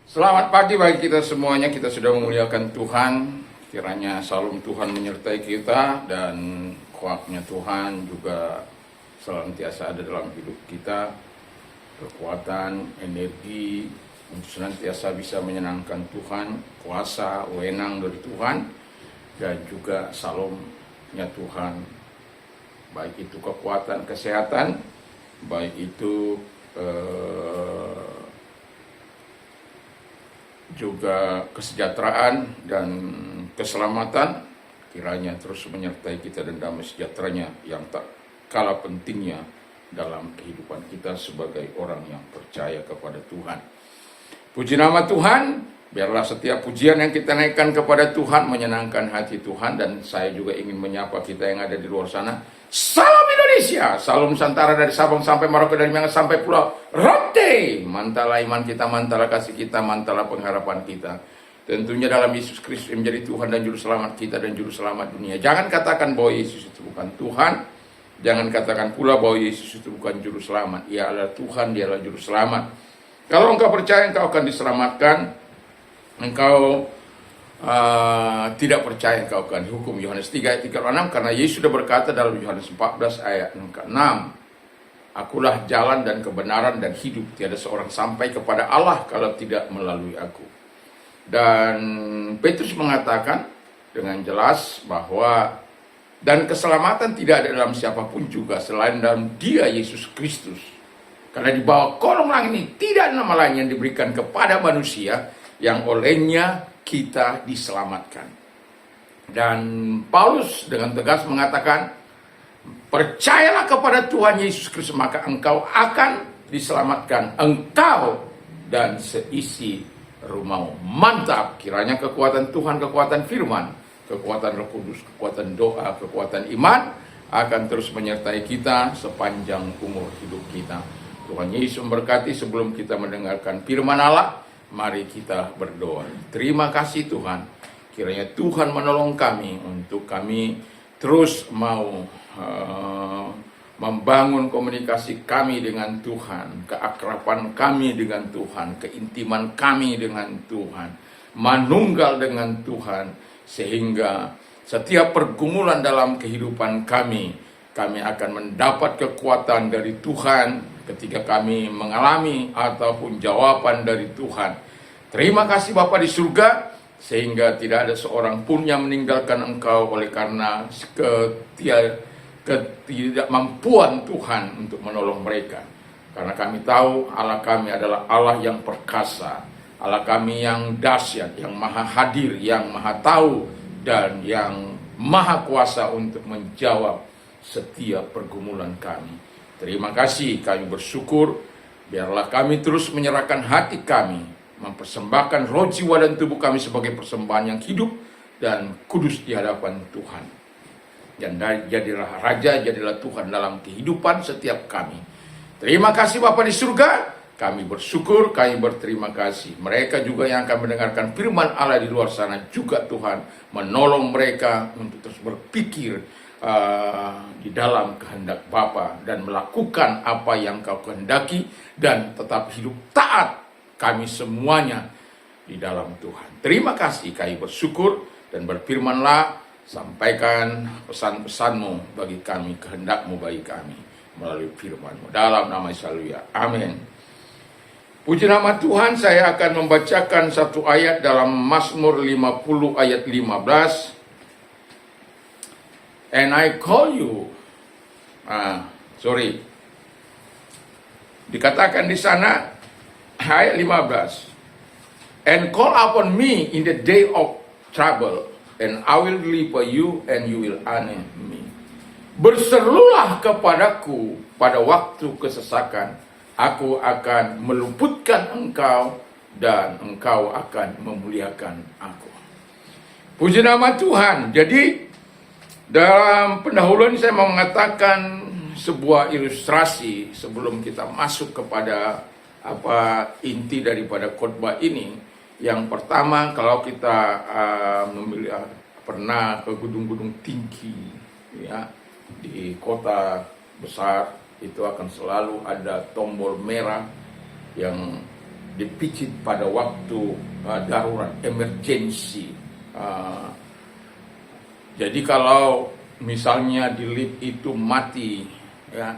Selamat pagi bagi kita semuanya, kita sudah memuliakan Tuhan. Kiranya salam Tuhan menyertai kita dan kuatnya Tuhan juga senantiasa ada dalam hidup kita. Kekuatan, energi untuk senantiasa bisa menyenangkan Tuhan, kuasa, wewenang dari Tuhan, dan juga salamnya Tuhan. Baik itu kekuatan, kesehatan, baik itu juga kesejahteraan dan keselamatan, kiranya terus menyertai kita dan damai sejahteranya yang tak kalah pentingnya dalam kehidupan kita sebagai orang yang percaya kepada Tuhan. Puji nama Tuhan, biarlah setiap pujian yang kita naikkan kepada Tuhan menyenangkan hati Tuhan. Dan saya juga ingin menyapa kita yang ada di luar sana. Salam Indonesia, salam Nusantara dari Sabang sampai Merauke, dari Miangas sampai Pulau Rote. Mantalah iman kita, mantalah kasih kita, mantalah pengharapan kita. Tentunya dalam Yesus Kristus yang menjadi Tuhan dan Juru Selamat kita dan Juru Selamat dunia. Jangan katakan bahwa Yesus itu bukan Tuhan. Jangan katakan pula bahwa Yesus itu bukan Juru Selamat. Ia adalah Tuhan, Dia adalah Juru Selamat. Kalau engkau percaya, engkau akan diselamatkan. Engkau tidak percaya, engkau akan dihukum. Yohanes 3 ayat 36, karena Yesus sudah berkata dalam Yohanes 14 ayat 6, Akulah jalan dan kebenaran dan hidup, tiada seorang sampai kepada Allah kalau tidak melalui aku. Dan Petrus mengatakan dengan jelas bahwa dan keselamatan tidak ada dalam siapapun juga selain dalam Dia, Yesus Kristus. Karena di bawah kolong langit ini tidak ada nama lain yang diberikan kepada manusia yang olehnya kita diselamatkan. Dan Paulus dengan tegas mengatakan, percayalah kepada Tuhan Yesus Kristus maka engkau akan diselamatkan, engkau dan seisi rumahmu. Mantap, kiranya kekuatan Tuhan, kekuatan firman, kekuatan Roh Kudus, kekuatan doa, kekuatan iman akan terus menyertai kita sepanjang umur hidup kita. Tuhan Yesus memberkati. Sebelum kita mendengarkan firman Allah, mari kita berdoa. Terima kasih Tuhan, kiranya Tuhan menolong kami untuk kami terus mau membangun komunikasi kami dengan Tuhan, keakraban kami dengan Tuhan, keintiman kami dengan Tuhan, manunggal dengan Tuhan, sehingga setiap pergumulan dalam kehidupan kami akan mendapat kekuatan dari Tuhan ketika kami mengalami ataupun jawaban dari Tuhan. Terima kasih Bapa di surga, sehingga tidak ada seorang pun yang meninggalkan Engkau oleh karena ketidakmampuan Tuhan untuk menolong mereka. Karena kami tahu Allah kami adalah Allah yang perkasa, Allah kami yang dahsyat, yang maha hadir, yang maha tahu, dan yang maha kuasa untuk menjawab setiap pergumulan kami. Terima kasih, kami bersyukur. Biarlah kami terus menyerahkan hati kami, mempersembahkan roh, jiwa, dan tubuh kami sebagai persembahan yang hidup dan kudus di hadapan Tuhan. Dan jadilah Raja, jadilah Tuhan dalam kehidupan setiap kami. Terima kasih Bapa di surga. Kami bersyukur, kami berterima kasih. Mereka juga yang akan mendengarkan firman Allah di luar sana juga Tuhan menolong mereka untuk terus berpikir di dalam kehendak Bapa dan melakukan apa yang Kau kehendaki dan tetap hidup taat kami semuanya di dalam Tuhan. Terima kasih, kami bersyukur, dan berfirmanlah, sampaikan pesan-pesan-Mu bagi kami, kehendak-Mu bagi kami melalui firman-Mu. Dalam nama Yesus, haleluya. Amin. Puji nama Tuhan. Saya akan membacakan satu ayat dalam Mazmur 50 ayat 15. And I call you. Dikatakan di sana ayat 15. And call upon me in the day of trouble, and I will deliver you, and you will honor me. Berserulah kepadaku pada waktu kesesakan, aku akan meluputkan engkau, dan engkau akan memuliakan aku. Puji nama Tuhan. Jadi dalam pendahuluan saya mau mengatakan sebuah ilustrasi sebelum kita masuk kepada apa inti daripada khotbah ini. Yang pertama, kalau kita pernah ke gedung-gedung tinggi ya di kota besar, itu akan selalu ada tombol merah yang dipicit pada waktu darurat, emergency. Jadi kalau misalnya di lift itu mati, ya,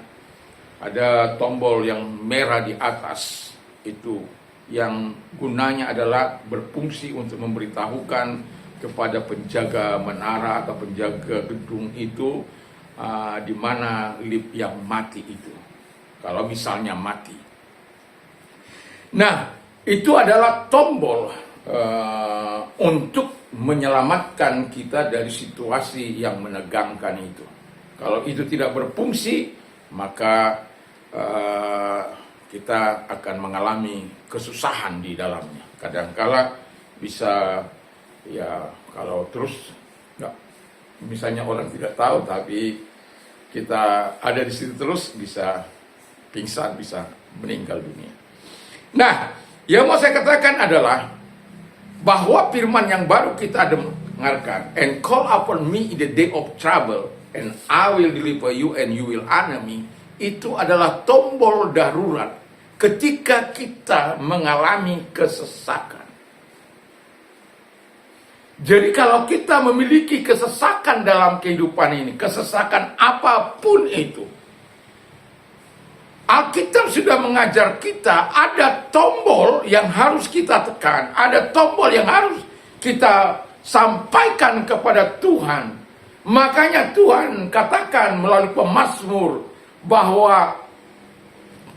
ada tombol yang merah di atas itu yang gunanya adalah berfungsi untuk memberitahukan kepada penjaga menara atau penjaga gedung itu di mana lift yang mati itu. Kalau misalnya mati. Nah, itu adalah tombol untuk menyelamatkan kita dari situasi yang menegangkan itu. Kalau itu tidak berfungsi, maka kita akan mengalami kesusahan di dalamnya. Kadangkala bisa, ya kalau terus nggak, misalnya orang tidak tahu tapi kita ada di situ terus, bisa pingsan, bisa meninggal dunia. Nah, yang mau saya katakan adalah bahwa firman yang baru kita dengarkan, and call upon me in the day of trouble, and I will deliver you and you will honor me, itu adalah tombol darurat ketika kita mengalami kesesakan. Jadi kalau kita memiliki kesesakan dalam kehidupan ini, kesesakan apapun itu, Alkitab sudah mengajar kita ada tombol yang harus kita tekan, ada tombol yang harus kita sampaikan kepada Tuhan. Makanya Tuhan katakan melalui pemazmur bahwa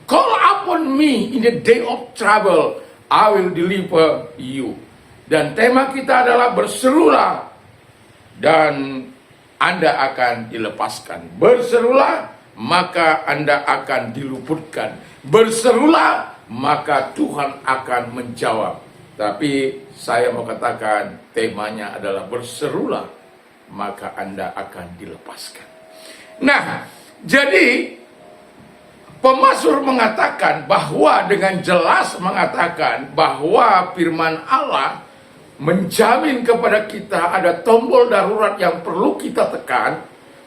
call upon me in the day of trouble, I will deliver you. Dan tema kita adalah berserulah dan Anda akan dilepaskan. Berserulah, maka Anda akan diluputkan. Berserulah, maka Tuhan akan menjawab. Tapi saya mau katakan temanya adalah berserulah, maka Anda akan dilepaskan. Nah, jadi pemazmur mengatakan bahwa dengan jelas mengatakan bahwa firman Allah menjamin kepada kita ada tombol darurat yang perlu kita tekan,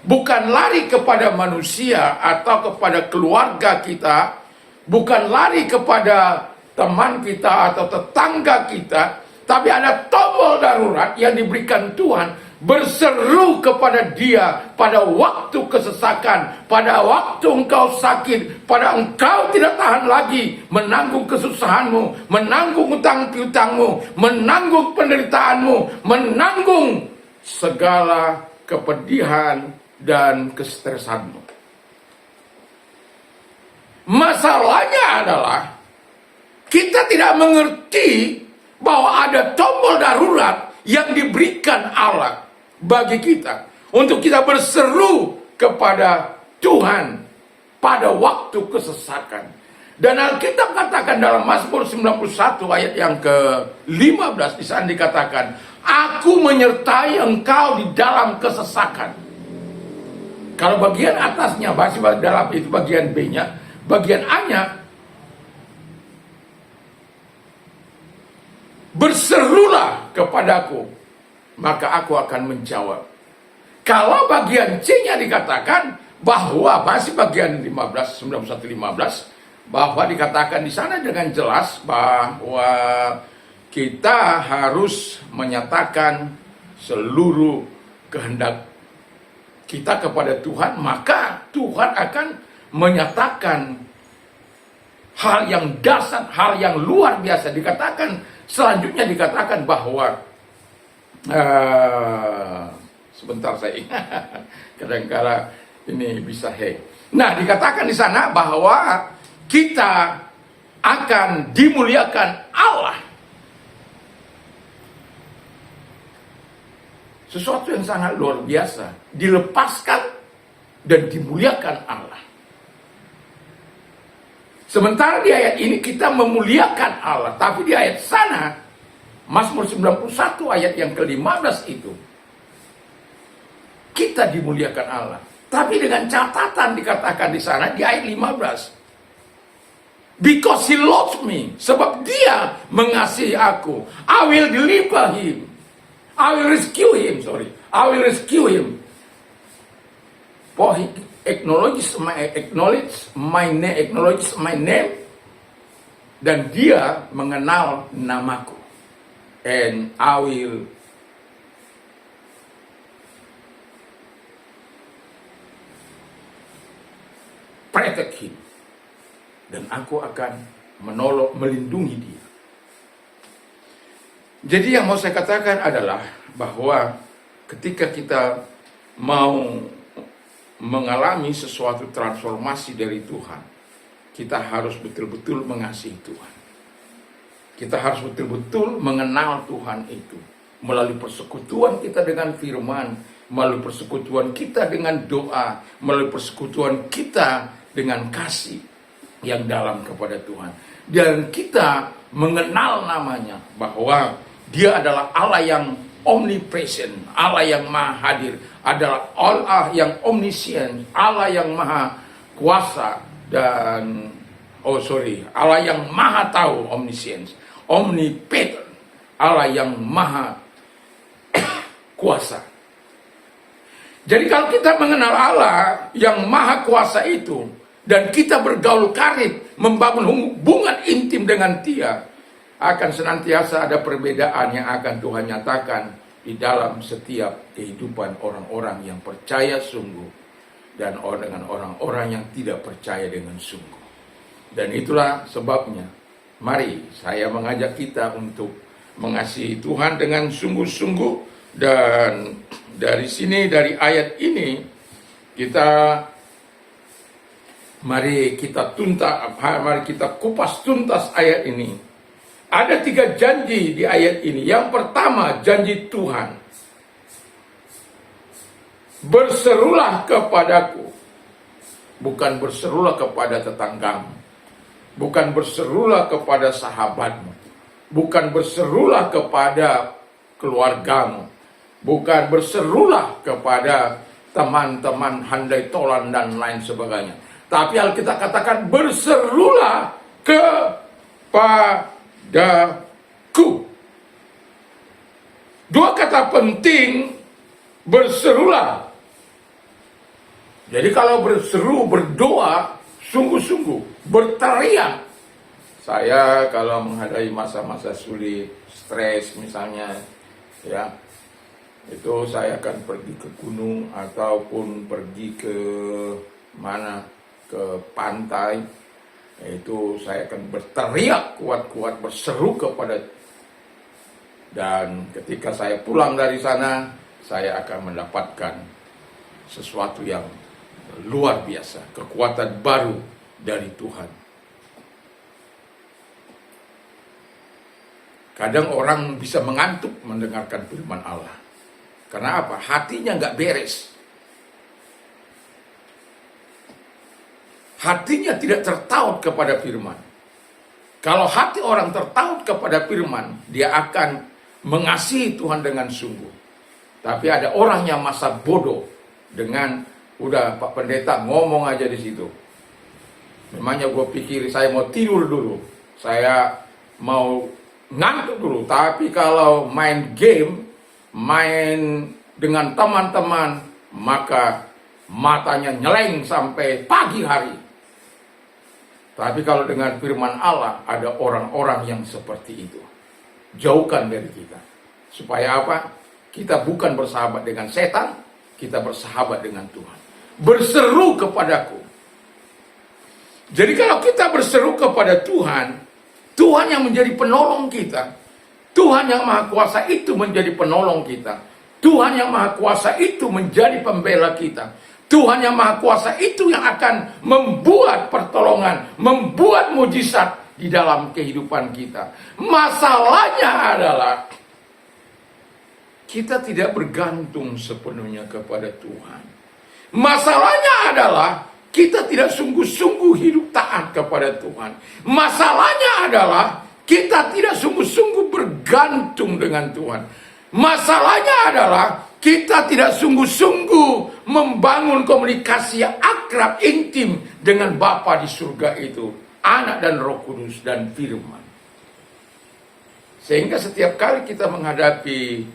bukan lari kepada manusia atau kepada keluarga kita, bukan lari kepada teman kita atau tetangga kita, tapi ada tombol darurat yang diberikan Tuhan. Berseru kepada Dia pada waktu kesesakan, pada waktu engkau sakit, pada engkau tidak tahan lagi menanggung kesusahanmu, menanggung utang piutangmu, menanggung penderitaanmu, menanggung segala kepedihan dan kestresanmu. Masalahnya adalah kita tidak mengerti bahwa ada tombol darurat yang diberikan Allah bagi kita untuk kita berseru kepada Tuhan pada waktu kesesakan. Dan Alkitab katakan dalam Mazmur 91 ayat yang ke-15 di sana dikatakan, aku menyertai engkau di dalam kesesakan. Kalau bagian atasnya masih dalam itu bagian B-nya, bagian A-nya berserulah kepadaku, maka aku akan menjawab. Kalau bagian C-nya dikatakan bahwa masih bagian 91-15 bahwa dikatakan di sana dengan jelas bahwa kita harus menyatakan seluruh kehendak kita kepada Tuhan, maka Tuhan akan menyatakan hal yang dasar, hal yang luar biasa. Dikatakan selanjutnya dikatakan bahwa sebentar saya kadang-kala ini bisa Nah, dikatakan di sana bahwa kita akan dimuliakan Allah. Sesuatu yang sangat luar biasa, dilepaskan dan dimuliakan Allah. Sementara di ayat ini kita memuliakan Allah, tapi di ayat sana Mazmur 91 ayat yang ke-15 itu kita dimuliakan Allah. Tapi dengan catatan dikatakan di sana di ayat 15. Because he loves me, sebab dia mengasihi aku. I will deliver him. I will rescue him, I will rescue him. For he acknowledges my name. Dan dia mengenal namaku. And I will protect him. Dan aku akan menolong, melindungi dia. Jadi yang mau saya katakan adalah bahwa ketika kita mau mengalami sesuatu transformasi dari Tuhan, kita harus betul-betul mengasihi Tuhan. Kita harus betul-betul mengenal Tuhan itu. Melalui persekutuan kita dengan firman, melalui persekutuan kita dengan doa, melalui persekutuan kita dengan kasih yang dalam kepada Tuhan. Dan kita mengenal namanya, bahwa dia adalah Allah yang omnipresent, Allah yang maha hadir, adalah Allah yang omniscient, Allah yang maha kuasa, dan Allah yang maha tahu, omniscience, omnipotent, Allah yang maha kuasa. Jadi kalau kita mengenal Allah yang maha kuasa itu, dan kita bergaul karib, membangun hubungan intim dengan dia, akan senantiasa ada perbedaan yang akan Tuhan nyatakan di dalam setiap kehidupan orang-orang yang percaya sungguh dan dengan orang-orang yang tidak percaya dengan sungguh. Dan itulah sebabnya, mari saya mengajak kita untuk mengasihi Tuhan dengan sungguh-sungguh. Dan dari sini, dari ayat ini, mari kita kupas tuntas ayat ini. Ada 3 janji di ayat ini. Yang pertama, janji Tuhan. Berserulah kepadaku. Bukan berserulah kepada tetanggamu. Bukan berserulah kepada sahabatmu. Bukan berserulah kepada keluargamu. Bukan berserulah kepada teman-teman handai tolan dan lain sebagainya. Tapi Alkitab katakan berserulah kepadaku. 2 kata penting, berserulah. Jadi kalau berseru, berdoa, sungguh-sungguh, berteriak. Saya kalau menghadapi masa-masa sulit, stres misalnya, ya, itu saya akan pergi ke gunung ataupun pergi ke mana, ke pantai. Itu saya akan berteriak kuat-kuat, berseru kepada. Dan ketika saya pulang dari sana, saya akan mendapatkan sesuatu yang luar biasa, kekuatan baru dari Tuhan. Kadang orang bisa mengantuk mendengarkan firman Allah. Karena apa? Hatinya nggak beres. Hatinya tidak tertaut kepada firman. Kalau hati orang tertaut kepada firman, dia akan mengasihi Tuhan dengan sungguh. Tapi ada orang yang masa bodoh dengan, udah Pak Pendeta ngomong aja di situ. Memangnya gue pikir saya mau tidur dulu, saya mau ngantuk dulu. Tapi kalau main game, main dengan teman-teman, maka matanya nyeleng sampai pagi hari. Tapi kalau dengan firman Allah, ada orang-orang yang seperti itu. Jauhkan dari kita. Supaya apa? Kita bukan bersahabat dengan setan, kita bersahabat dengan Tuhan. Berseru kepadaku. Jadi kalau kita berseru kepada Tuhan, Tuhan yang menjadi penolong kita, Tuhan yang Maha Kuasa itu menjadi penolong kita, Tuhan yang Maha Kuasa itu menjadi pembela kita, Tuhan yang Maha Kuasa itu yang akan membuat pertolongan, membuat mujizat di dalam kehidupan kita. Masalahnya adalah kita tidak bergantung sepenuhnya kepada Tuhan. Masalahnya adalah kita tidak sungguh-sungguh hidup taat kepada Tuhan. Masalahnya adalah kita tidak sungguh-sungguh bergantung dengan Tuhan. Masalahnya adalah kita tidak sungguh-sungguh membangun komunikasi yang akrab, intim dengan Bapa di surga itu, Anak dan Roh Kudus dan firman. Sehingga setiap kali kita menghadapi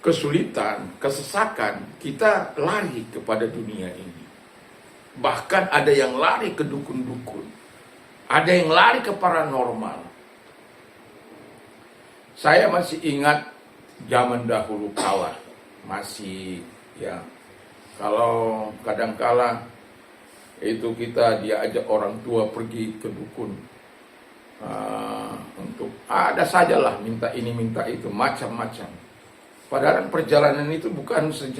kesulitan, kesesakan, kita lari kepada dunia ini. Bahkan ada yang lari ke dukun-dukun. Ada yang lari ke paranormal. Saya masih ingat zaman dahulu kala, masih ya, kalau kadangkala itu kita diajak orang tua pergi ke dukun, untuk ada sajalah minta ini minta itu macam-macam. Padahal perjalanan itu bukan 1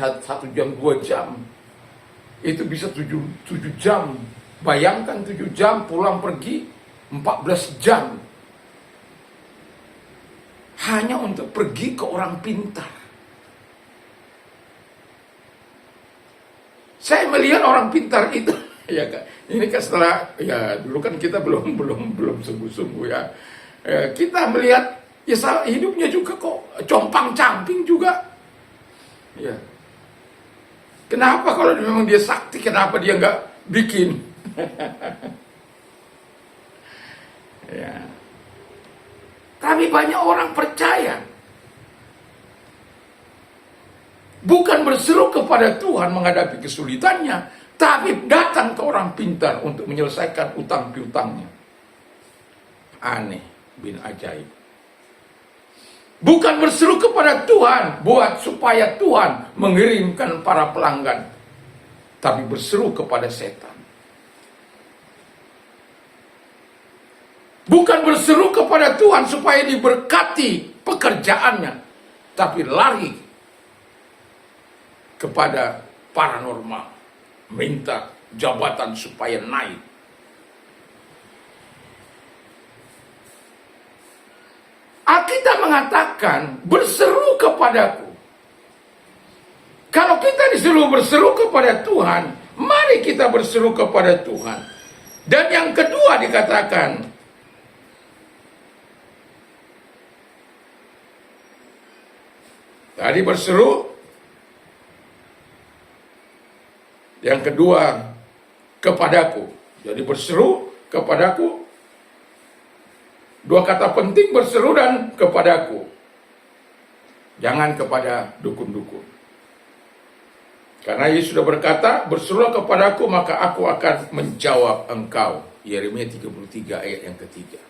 jam 2 jam, itu bisa 7 jam. Bayangkan 7 jam pulang pergi 14 jam. Hanya untuk pergi ke orang pintar. Saya melihat orang pintar itu, ya kan. Ini kan setelah, ya dulu kan kita belum sungguh-sungguh ya. Kita melihat ya hidupnya juga kok compang-camping juga. Ya. Kenapa kalau memang dia sakti, kenapa dia nggak bikin? Ya. Tapi banyak orang percaya. Bukan berseru kepada Tuhan menghadapi kesulitannya, tapi datang ke orang pintar untuk menyelesaikan utang piutangnya. Aneh bin ajaib. Bukan berseru kepada Tuhan buat supaya Tuhan mengirimkan para pelanggan, tapi berseru kepada setan. Bukan berseru kepada Tuhan supaya diberkati pekerjaannya, tapi lari kepada paranormal, minta jabatan supaya naik. Alkitab mengatakan, berseru kepadaku. Kalau kita disuruh berseru kepada Tuhan, mari kita berseru kepada Tuhan. Dan yang kedua dikatakan, tadi berseru, yang kedua kepadaku. Jadi berseru kepadaku. Dua kata penting, berseru dan kepadaku. Jangan kepada dukun-dukun. Karena Yesus sudah berkata, berserulah kepadaku maka aku akan menjawab engkau. Yeremia 33 ayat yang ketiga.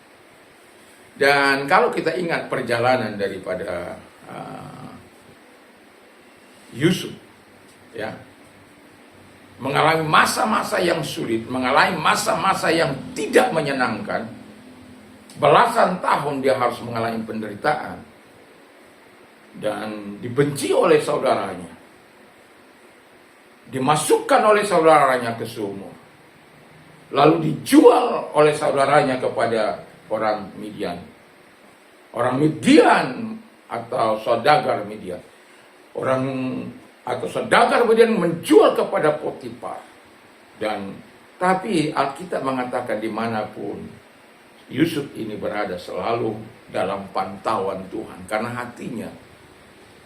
Dan kalau kita ingat perjalanan daripada Yusuf, ya, mengalami masa-masa yang sulit, mengalami masa-masa yang tidak menyenangkan. Belasan tahun dia harus mengalami penderitaan dan dibenci oleh saudaranya, dimasukkan oleh saudaranya ke sumur, lalu dijual oleh saudaranya kepada orang Midian. Orang Midian atau saudagar Midian, orang atau saudagar Midian menjual kepada Potifar. Dan tapi Alkitab mengatakan dimanapun Yusuf ini berada selalu dalam pantauan Tuhan, karena hatinya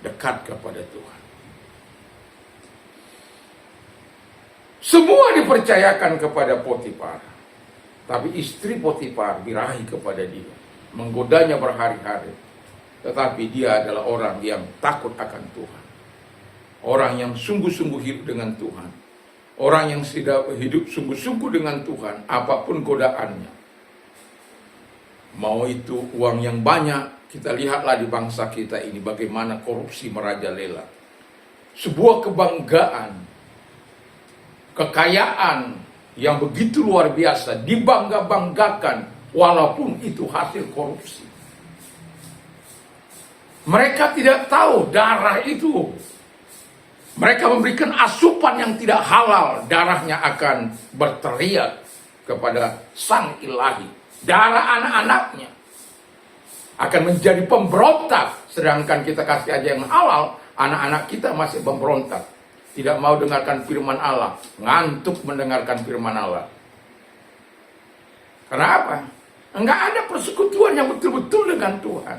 dekat kepada Tuhan. Semua dipercayakan kepada Potifar, tapi istri Potifar birahi kepada dia, menggodanya berhari-hari. Tetapi dia adalah orang yang takut akan Tuhan, orang yang sungguh-sungguh hidup dengan Tuhan, orang yang sudah hidup sungguh-sungguh dengan Tuhan, apapun godaannya. Mau itu uang yang banyak, kita lihatlah di bangsa kita ini bagaimana korupsi merajalela. Sebuah kebanggaan, kekayaan yang begitu luar biasa dibangga-banggakan walaupun itu hasil korupsi. Mereka tidak tahu darah itu, mereka memberikan asupan yang tidak halal, darahnya akan berteriak kepada Sang Ilahi. Darah anak-anaknya akan menjadi pemberontak, sedangkan kita kasih aja yang halal, anak-anak kita masih pemberontak, tidak mau dengarkan firman Allah, ngantuk mendengarkan firman Allah. Kenapa? Enggak ada persekutuan yang betul-betul dengan Tuhan.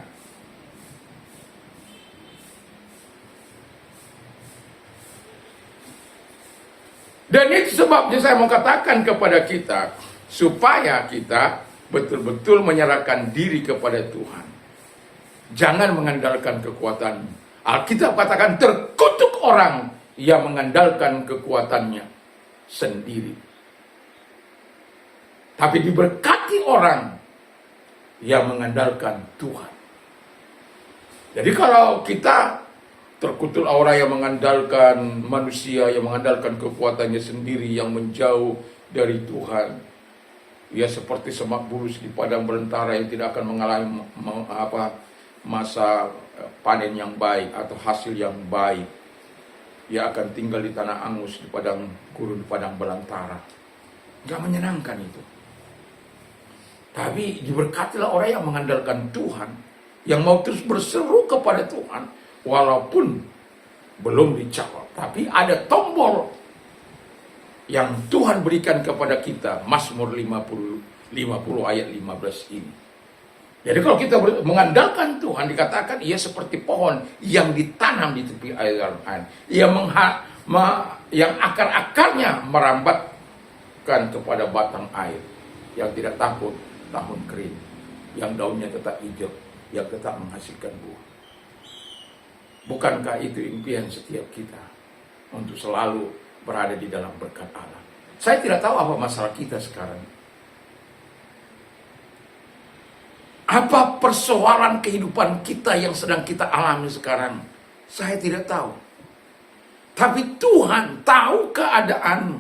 Dan itu sebabnya saya mau katakan kepada kita, supaya kita betul-betul menyerahkan diri kepada Tuhan. Jangan mengandalkan kekuatan. Alkitab katakan terkutuk orang yang mengandalkan kekuatannya sendiri. Tapi diberkati berkati orang yang mengandalkan Tuhan. Jadi kalau kita terkutuk orang yang mengandalkan manusia, yang mengandalkan kekuatannya sendiri, yang menjauh dari Tuhan, ia seperti semak bulus di padang belantara yang tidak akan mengalami masa panen yang baik atau hasil yang baik. Ia akan tinggal di tanah angus, di padang gurun, di padang belantara. Gak menyenangkan itu. Tapi diberkatilah orang yang mengandalkan Tuhan, yang mau terus berseru kepada Tuhan, walaupun belum dijawab. Tapi ada tombol yang Tuhan berikan kepada kita, Mazmur 50 ayat 15 ini. Jadi kalau kita mengandalkan Tuhan, dikatakan ia seperti pohon yang ditanam di tepi aliran air, yang akar-akarnya merambatkan kepada batang air, yang tidak takut tahun kering, yang daunnya tetap hijau, yang tetap menghasilkan buah. Bukankah itu impian setiap kita untuk selalu berada di dalam berkat Allah? Saya tidak tahu apa masalah kita sekarang. Apa persoalan kehidupan kita yang sedang kita alami sekarang? Saya tidak tahu. Tapi Tuhan tahu keadaanmu.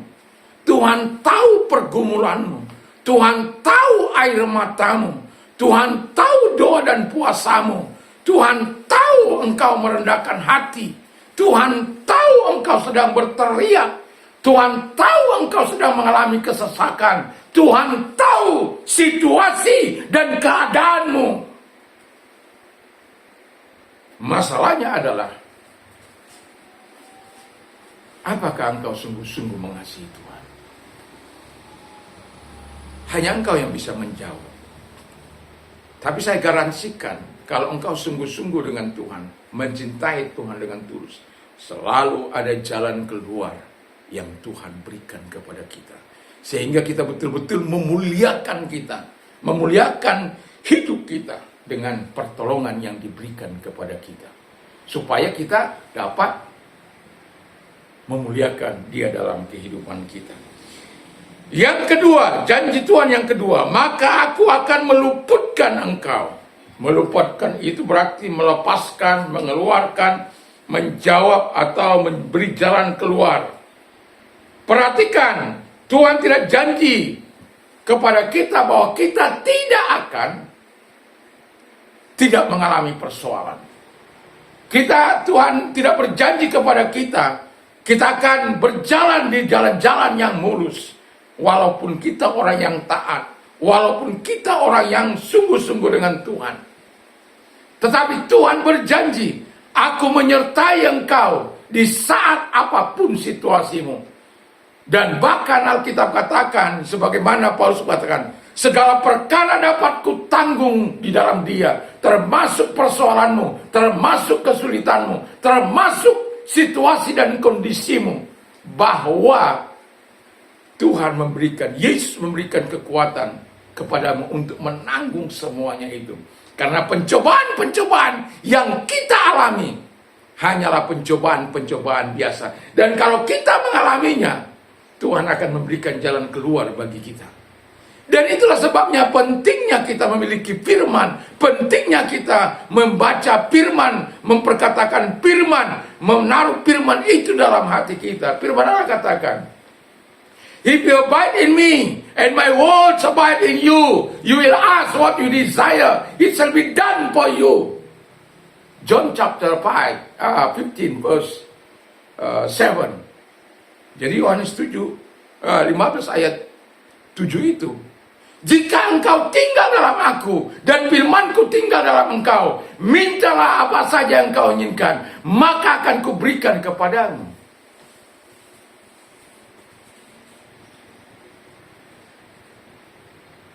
Tuhan tahu pergumulanmu. Tuhan tahu air matamu. Tuhan tahu doa dan puasamu. Tuhan tahu engkau merendahkan hati. Tuhan tahu engkau sedang berteriak. Tuhan tahu engkau sedang mengalami kesesakan. Tuhan tahu situasi dan keadaanmu. Masalahnya adalah, apakah engkau sungguh-sungguh mengasihi Tuhan? Hanya engkau yang bisa menjawab. Tapi saya garansikan, kalau engkau sungguh-sungguh dengan Tuhan, mencintai Tuhan dengan tulus, selalu ada jalan keluar yang Tuhan berikan kepada kita. Sehingga kita betul-betul memuliakan hidup kita dengan pertolongan yang diberikan kepada kita. Supaya kita dapat memuliakan Dia dalam kehidupan kita. Yang kedua, janji Tuhan yang kedua, maka aku akan meluputkan engkau. Meluputkan itu berarti melepaskan, mengeluarkan, menjawab atau memberi jalan keluar. Perhatikan, Tuhan tidak janji kepada kita bahwa kita tidak mengalami persoalan. Tuhan tidak berjanji kepada kita akan berjalan di jalan-jalan yang mulus. Walaupun kita orang yang taat, walaupun kita orang yang sungguh-sungguh dengan Tuhan. Tetapi Tuhan berjanji, aku menyertai engkau di saat apapun situasimu. Dan bahkan Alkitab katakan, sebagaimana Paulus katakan, segala perkara dapat kutanggung di dalam Dia, termasuk persoalanmu, termasuk kesulitanmu, termasuk situasi dan kondisimu, bahwa Tuhan Yesus memberikan kekuatan kepadamu untuk menanggung semuanya itu. Karena pencobaan-pencobaan yang kita alami hanyalah pencobaan-pencobaan biasa. Dan kalau kita mengalaminya, Tuhan akan memberikan jalan keluar bagi kita. Dan itulah sebabnya pentingnya kita memiliki firman, pentingnya kita membaca firman, memperkatakan firman, menaruh firman itu dalam hati kita. Firman Allah katakan, if you abide in me, and my words abide in you, you will ask what you desire, it shall be done for you. John chapter 15 verse 7. Jadi Yohanes 15 ayat 7 itu. Jika engkau tinggal dalam aku, dan firmanku tinggal dalam engkau, mintalah apa saja yang engkau inginkan, maka akan kuberikan kepadamu.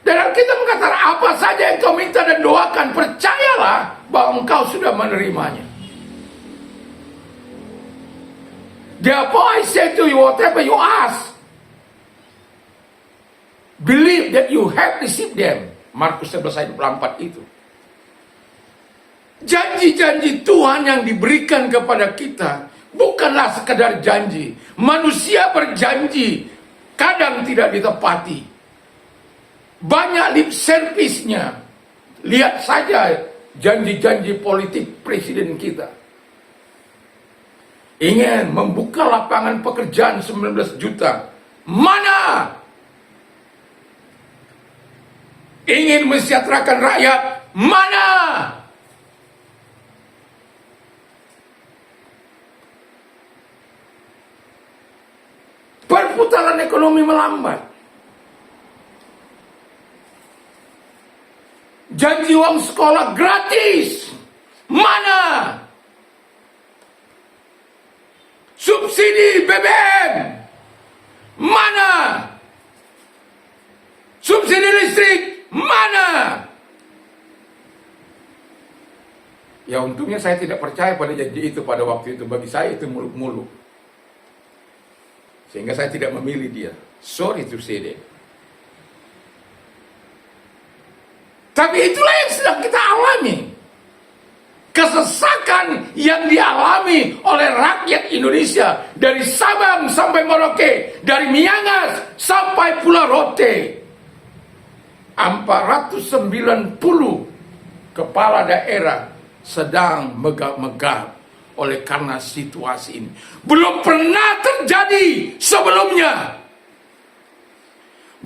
Dan kita mengatakan apa saja yang engkau minta dan doakan, percayalah bahwa engkau sudah menerimanya. Therefore I say to you, whatever you ask, believe that you have received them. Markus 11 ayat 24 itu. Janji-janji Tuhan yang diberikan kepada kita bukanlah sekedar janji. Manusia berjanji, kadang tidak ditepati. banyak lip service-nya. Lihat saja janji-janji politik presiden kita. Ingin membuka lapangan pekerjaan 19 juta. Mana? Ingin mensejahterakan rakyat. Mana? Perputaran ekonomi melambat. Janji uang sekolah gratis. Mana? Subsidi BBM. Mana? Subsidi listrik. Mana? Ya untungnya saya tidak percaya pada janji itu pada waktu itu. Bagi saya itu muluk-muluk. Sehingga saya tidak memilih dia. Sorry to say that. Tapi itulah yang sedang kita alami. Kesesakan yang dialami oleh rakyat Indonesia. Dari Sabang sampai Merauke. Dari Miangas sampai Pulau Rote. 490 kepala daerah sedang megap-megap oleh karena situasi ini. Belum pernah terjadi sebelumnya.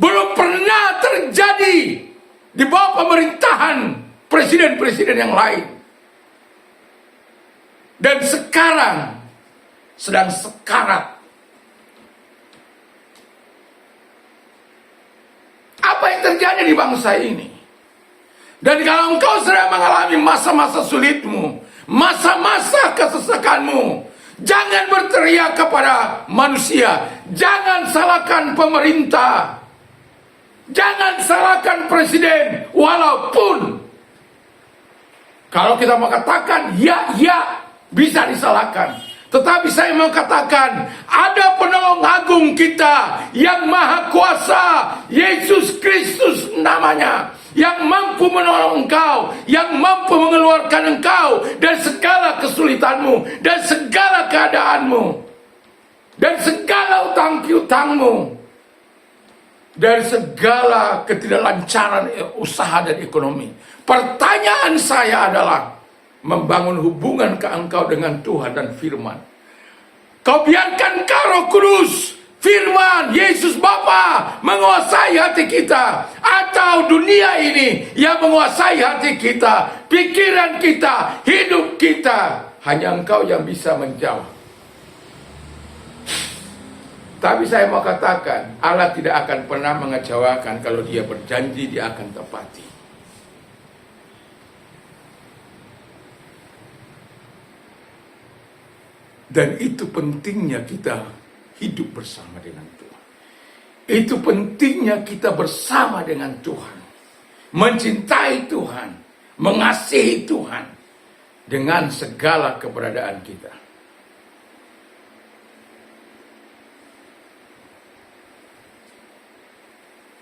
Belum pernah terjadi di bawah pemerintahan presiden-presiden yang lain. Dan sekarang sedang sekarat. Apa yang terjadi di bangsa ini? Dan kalau engkau sedang mengalami masa-masa sulitmu, masa-masa kesesakanmu, jangan berteriak kepada manusia. Jangan salahkan pemerintah. Jangan salahkan presiden. Walaupun kalau kita mau katakan ya bisa disalahkan. Tetapi saya mau katakan, ada penolong agung kita yang maha kuasa, Yesus Kristus namanya, yang mampu menolong engkau, yang mampu mengeluarkan engkau dari segala kesulitanmu, dan segala keadaanmu, dan segala utang piutangmu, dari segala ketidaklancaran usaha dan ekonomi. Pertanyaan saya adalah, membangun hubungan ke engkau dengan Tuhan dan firman. Kau biarkan Roh Kudus, firman, Yesus Bapa menguasai hati kita, atau dunia ini yang menguasai hati kita, pikiran kita, hidup kita. Hanya engkau yang bisa menjawab. Tapi saya mau katakan, Allah tidak akan pernah mengecewakan. Kalau dia berjanji, dia akan tepati. Dan itu pentingnya kita hidup bersama dengan Tuhan. Itu pentingnya kita bersama dengan Tuhan. Mencintai Tuhan. Mengasihi Tuhan. Dengan segala keberadaan kita.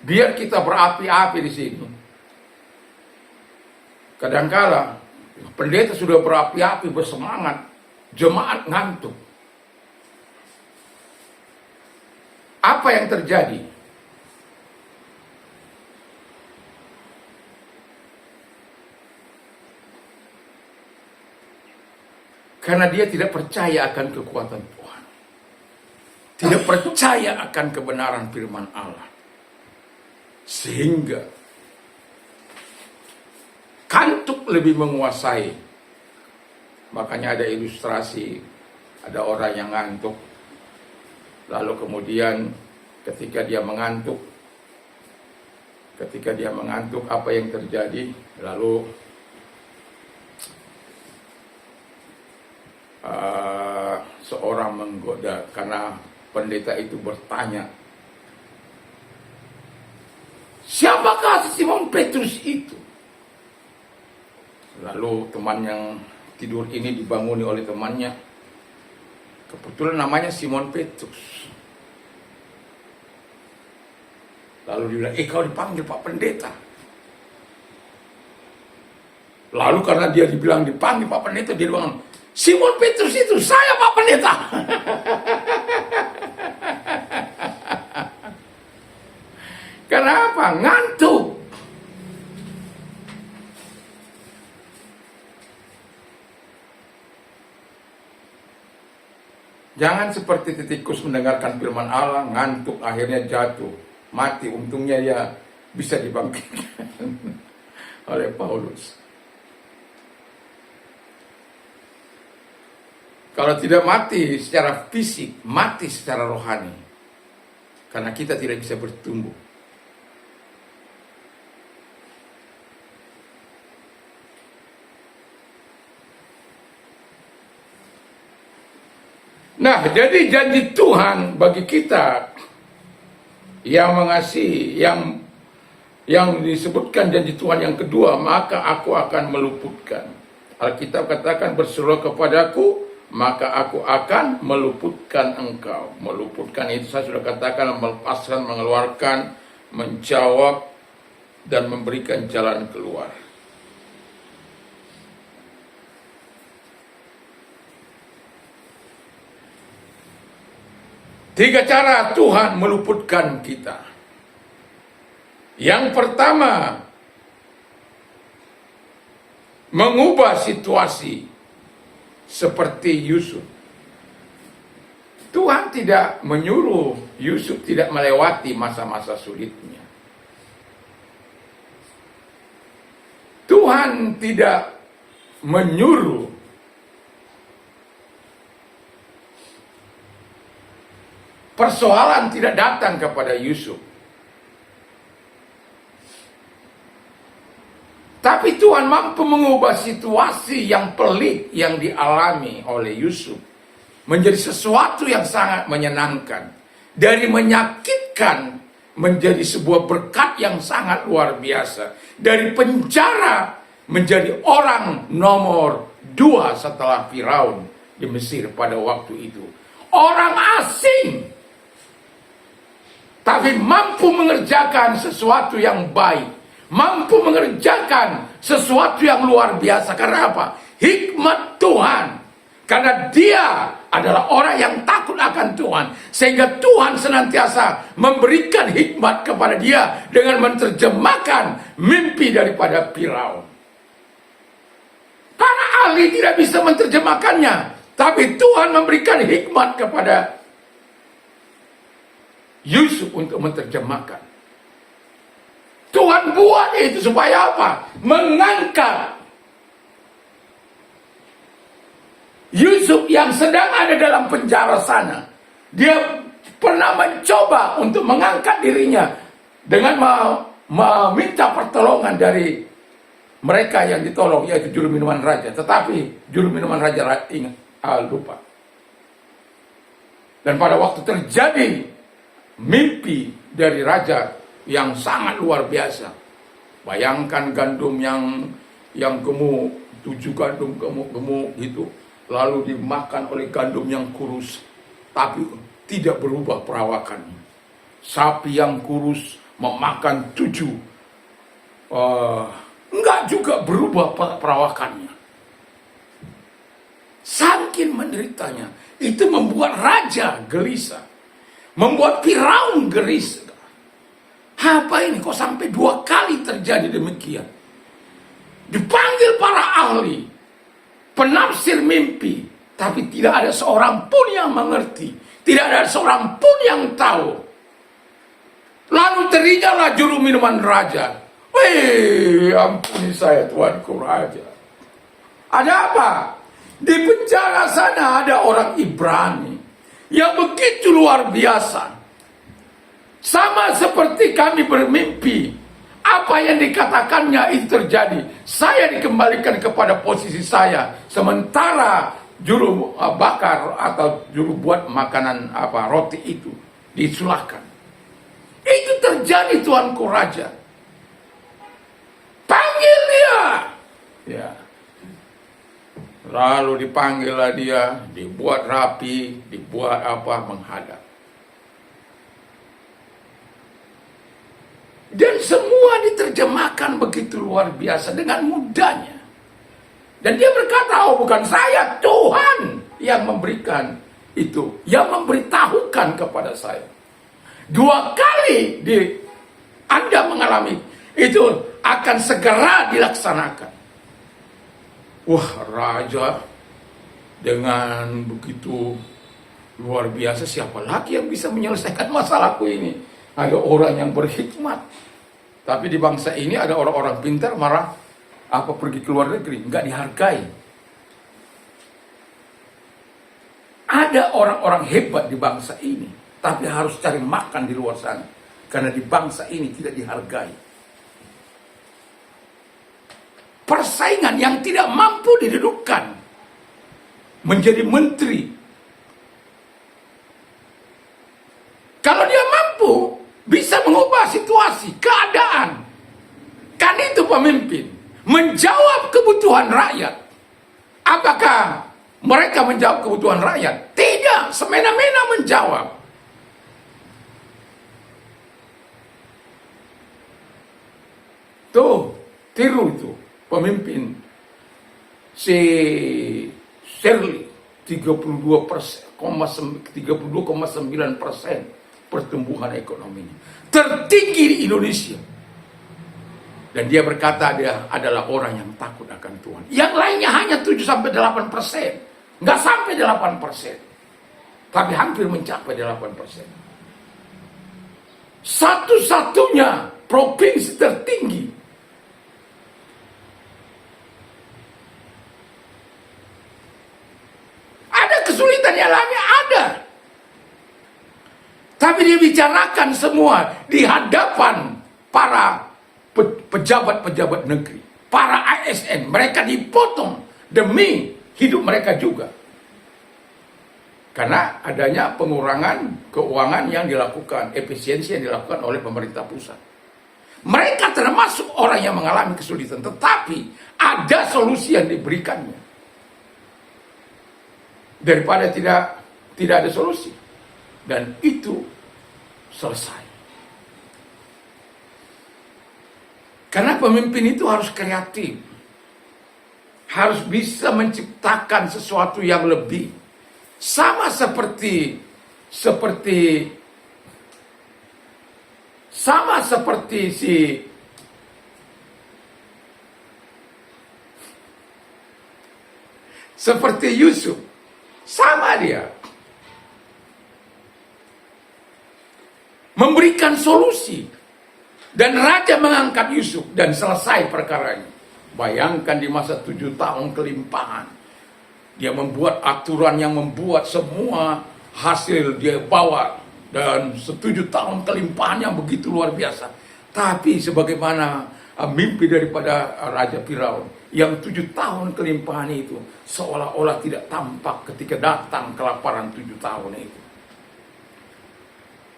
Biar kita berapi-api di sini. Kadangkala pendeta sudah berapi-api, bersemangat. Jemaat ngantuk. Apa yang terjadi? Karena dia tidak percaya akan kekuatan Tuhan. Tidak percaya akan kebenaran firman Allah. Sehingga kantuk lebih menguasai. Makanya ada ilustrasi, ada orang yang ngantuk, lalu kemudian ketika dia mengantuk, apa yang terjadi? Lalu seorang menggoda, karena pendeta itu bertanya, siapakah Simon Petrus itu? Lalu teman yang tidur ini dibanguni oleh temannya. Kebetulan namanya Simon Petrus. Lalu dia bilang, kau dipanggil Pak Pendeta. Lalu karena dia dibilang dipanggil Pak Pendeta, dia bilang, Simon Petrus itu saya Pak Pendeta. Karena apa? Ngantuk. Jangan seperti tikus mendengarkan firman Allah, ngantuk, akhirnya jatuh, mati. Untungnya ya bisa dibangkitkan oleh Paulus. Kalau tidak mati secara fisik, mati secara rohani. Karena kita tidak bisa bertumbuh. Nah, jadi janji Tuhan bagi kita yang mengasihi, yang disebutkan janji Tuhan yang kedua, maka aku akan meluputkan. Alkitab katakan, berserulah kepadaku, maka aku akan meluputkan engkau. Meluputkan itu saya sudah katakan, melepaskan, mengeluarkan, menjawab, dan memberikan jalan keluar. Tiga cara Tuhan meluputkan kita. Yang pertama, mengubah situasi seperti Yusuf. Tuhan tidak menyuruh Yusuf tidak melewati masa-masa sulitnya. Tuhan tidak menyuruh persoalan tidak datang kepada Yusuf. Tapi Tuhan mampu mengubah situasi yang pelik yang dialami oleh Yusuf menjadi sesuatu yang sangat menyenangkan. Dari menyakitkan menjadi sebuah berkat yang sangat luar biasa. Dari penjara menjadi orang nomor 2 setelah Firaun di Mesir pada waktu itu. Orang asing, tapi mampu mengerjakan sesuatu yang baik, mampu mengerjakan sesuatu yang luar biasa. Karena apa? Hikmat Tuhan. Karena dia adalah orang yang takut akan Tuhan, sehingga Tuhan senantiasa memberikan hikmat kepada dia dengan menerjemahkan mimpi daripada Firaun. Para ahli tidak bisa menerjemahkannya, tapi Tuhan memberikan hikmat kepada Yusuf untuk menerjemahkan. Tuhan buat itu supaya apa? Mengangkat Yusuf yang sedang ada dalam penjara sana. Dia pernah mencoba untuk mengangkat dirinya dengan meminta pertolongan dari mereka yang ditolong, yaitu juru minuman raja. Tetapi juru minuman raja lupa. Dan pada waktu terjadi mimpi dari raja yang sangat luar biasa. Bayangkan gandum yang gemuk, 7 gandum gemuk gitu, lalu dimakan oleh gandum yang kurus, tapi tidak berubah perawakannya. Sapi yang kurus memakan 7, enggak juga berubah perawakannya. Saking menderitanya, itu membuat raja gelisah. Membuat Firaun gelisah. Apa ini kok sampai 2 kali terjadi demikian? Dipanggil para ahli, penafsir mimpi, tapi tidak ada seorang pun yang mengerti. Tidak ada seorang pun yang tahu. Lalu terinyalah juru minuman raja. Wih, ampuni saya tuanku raja. Ada apa? Di penjara sana ada orang Ibrani yang begitu luar biasa. Sama seperti kami bermimpi, apa yang dikatakannya itu terjadi. Saya dikembalikan kepada posisi saya, sementara juru bakar atau juru buat makanan roti itu disulahkan. Itu terjadi tuanku raja. Panggil dia. Ya. Lalu dipanggillah dia, dibuat rapi, dibuat menghadap. Dan semua diterjemahkan begitu luar biasa dengan mudahnya. Dan dia berkata, oh bukan saya, Tuhan yang memberikan itu, yang memberitahukan kepada saya. 2 kali Anda mengalami itu akan segera dilaksanakan. Wah, raja dengan begitu Luar biasa, siapa lagi yang bisa menyelesaikan masalahku ini? Ada orang yang berhikmat. Tapi di bangsa ini ada orang-orang pintar marah apa pergi ke luar negeri, nggak dihargai. Ada orang-orang hebat di bangsa ini, tapi harus cari makan di luar sana. Karena di bangsa ini tidak dihargai. Persaingan yang tidak mampu didudukkan menjadi menteri. Kalau dia mampu, bisa mengubah situasi, keadaan. Kan itu pemimpin. Menjawab kebutuhan rakyat. Apakah mereka menjawab kebutuhan rakyat? Tidak, semena-mena menjawab. Tuh, tiru itu pemimpin si Shirley 32,9% pertumbuhan ekonominya tertinggi di Indonesia. Dan dia berkata dia adalah orang yang takut akan Tuhan. Yang lainnya hanya 7-8%. Nggak sampai 8%. Tapi hampir mencapai 8%. Satu-satunya provinsi tertinggi. Ada kesulitan yang alami, ada. Tapi dia bicarakan semua di hadapan para pejabat-pejabat negeri, para ASN. Mereka dipotong demi hidup mereka juga. Karena adanya pengurangan keuangan yang dilakukan, efisiensi yang dilakukan oleh pemerintah pusat. Mereka termasuk orang yang mengalami kesulitan, tetapi ada solusi yang diberikannya. Daripada tidak ada solusi. Dan itu selesai. Karena pemimpin itu harus kreatif. Harus bisa menciptakan sesuatu yang lebih. Sama seperti Yusuf. Sama dia. Memberikan solusi. Dan raja mengangkat Yusuf dan selesai perkaranya. Bayangkan di masa 7 tahun kelimpahan. Dia membuat aturan yang membuat semua hasil dia bawa. Dan 7 tahun kelimpahan yang begitu luar biasa. Tapi sebagaimana mimpi daripada Raja Firaun. Yang 7 tahun kelimpahan itu seolah-olah tidak tampak ketika datang kelaparan 7 tahun itu.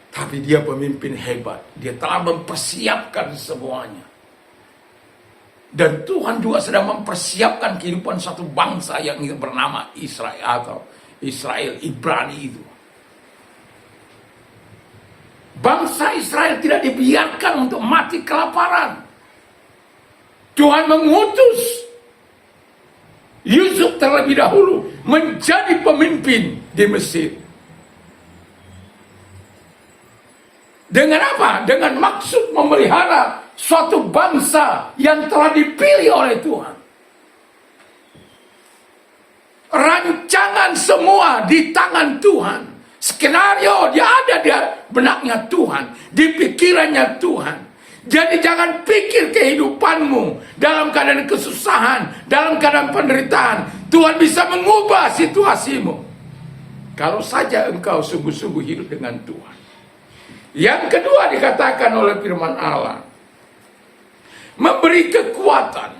Tapi dia pemimpin hebat. Dia telah mempersiapkan semuanya. Dan Tuhan juga sedang mempersiapkan kehidupan satu bangsa yang bernama Israel atau Israel Ibrani itu. Bangsa Israel tidak dibiarkan untuk mati kelaparan. Tuhan mengutus Yusuf terlebih dahulu menjadi pemimpin di Mesir. Dengan apa? Dengan maksud memelihara suatu bangsa yang telah dipilih oleh Tuhan. Rancangan semua di tangan Tuhan. Skenario dia ada di benaknya Tuhan, di pikirannya Tuhan. Jadi jangan pikir kehidupanmu dalam keadaan kesusahan, dalam keadaan penderitaan. Tuhan bisa mengubah situasimu. Kalau saja engkau sungguh-sungguh hidup dengan Tuhan. Yang kedua dikatakan oleh firman Allah. Memberi kekuatan.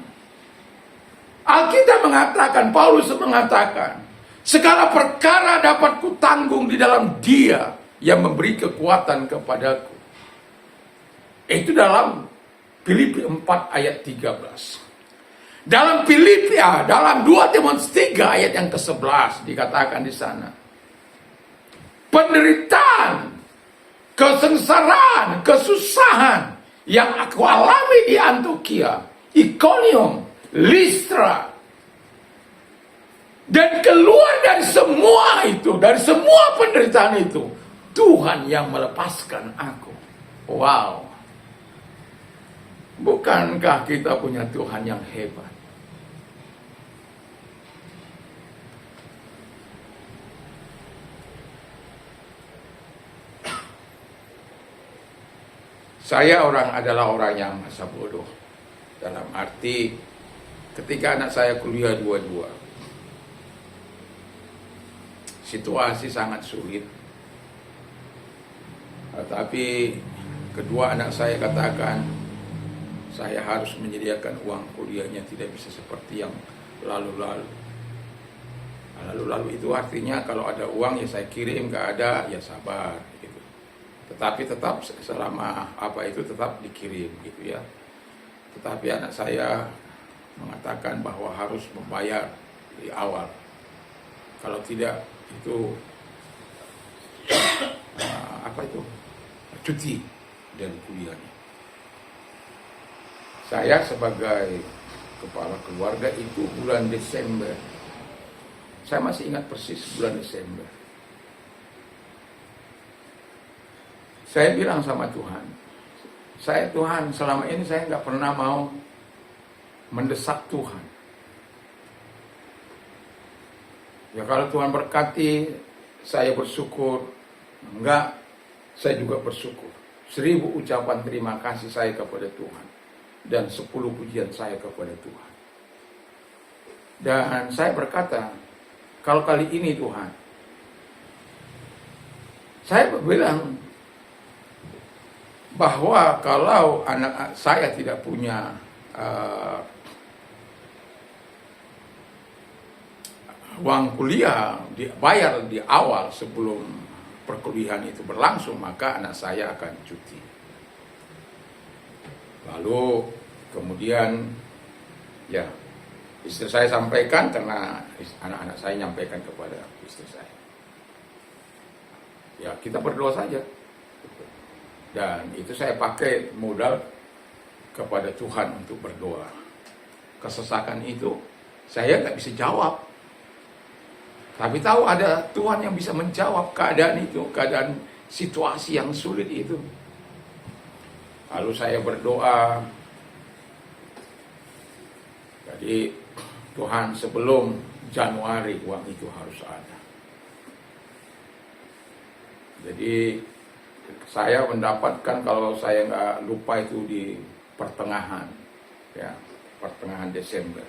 Alkitab mengatakan, Paulus mengatakan, segala perkara dapat kutanggung di dalam Dia yang memberi kekuatan kepadaku. Itu dalam Filipi 4 ayat 13. Dalam dalam 2 Timotius 3 ayat yang ke-11 dikatakan di sana. Penderitaan, kesengsaraan, kesusahan yang aku alami di Antioquia, Iconium, Listra, dan keluar dari semua itu, dari semua penderitaan itu, Tuhan yang melepaskan aku. Wow. Bukankah kita punya Tuhan yang hebat? Saya adalah orang yang masa bodoh. Dalam arti ketika anak saya kuliah dua-dua, situasi sangat sulit. Tetapi kedua anak saya katakan, saya harus menyediakan uang kuliahnya, tidak bisa seperti yang lalu-lalu. Lalu-lalu itu artinya kalau ada uang ya saya kirim, nggak ada ya sabar gitu. Tetapi tetap selama apa itu tetap dikirim gitu ya. Tetapi anak saya mengatakan bahwa harus membayar di awal. Kalau tidak itu apa itu cuti dari kuliahnya. Saya sebagai kepala keluarga itu bulan Desember, saya masih ingat persis bulan Desember, saya bilang sama Tuhan, Tuhan selama ini saya nggak pernah mau mendesak Tuhan. Ya kalau Tuhan berkati, saya bersyukur. Enggak, saya juga bersyukur. 1000 ucapan terima kasih saya kepada Tuhan. Dan 10 pujian saya kepada Tuhan. Dan saya berkata, kalau kali ini Tuhan, saya bilang bahwa kalau anak saya tidak punya uang kuliah dibayar di awal sebelum perkuliahan itu berlangsung, maka anak saya akan cuti. Lalu kemudian ya istri saya sampaikan, karena anak-anak saya nyampaikan kepada istri saya, ya kita berdoa saja. Dan itu saya pakai modal kepada Tuhan untuk berdoa. Kesesakan itu saya nggak bisa jawab, tapi tahu ada Tuhan yang bisa menjawab keadaan itu, keadaan situasi yang sulit itu. Lalu saya berdoa, jadi Tuhan sebelum Januari uang itu harus ada. Jadi saya mendapatkan, kalau saya nggak lupa itu di pertengahan, ya pertengahan Desember.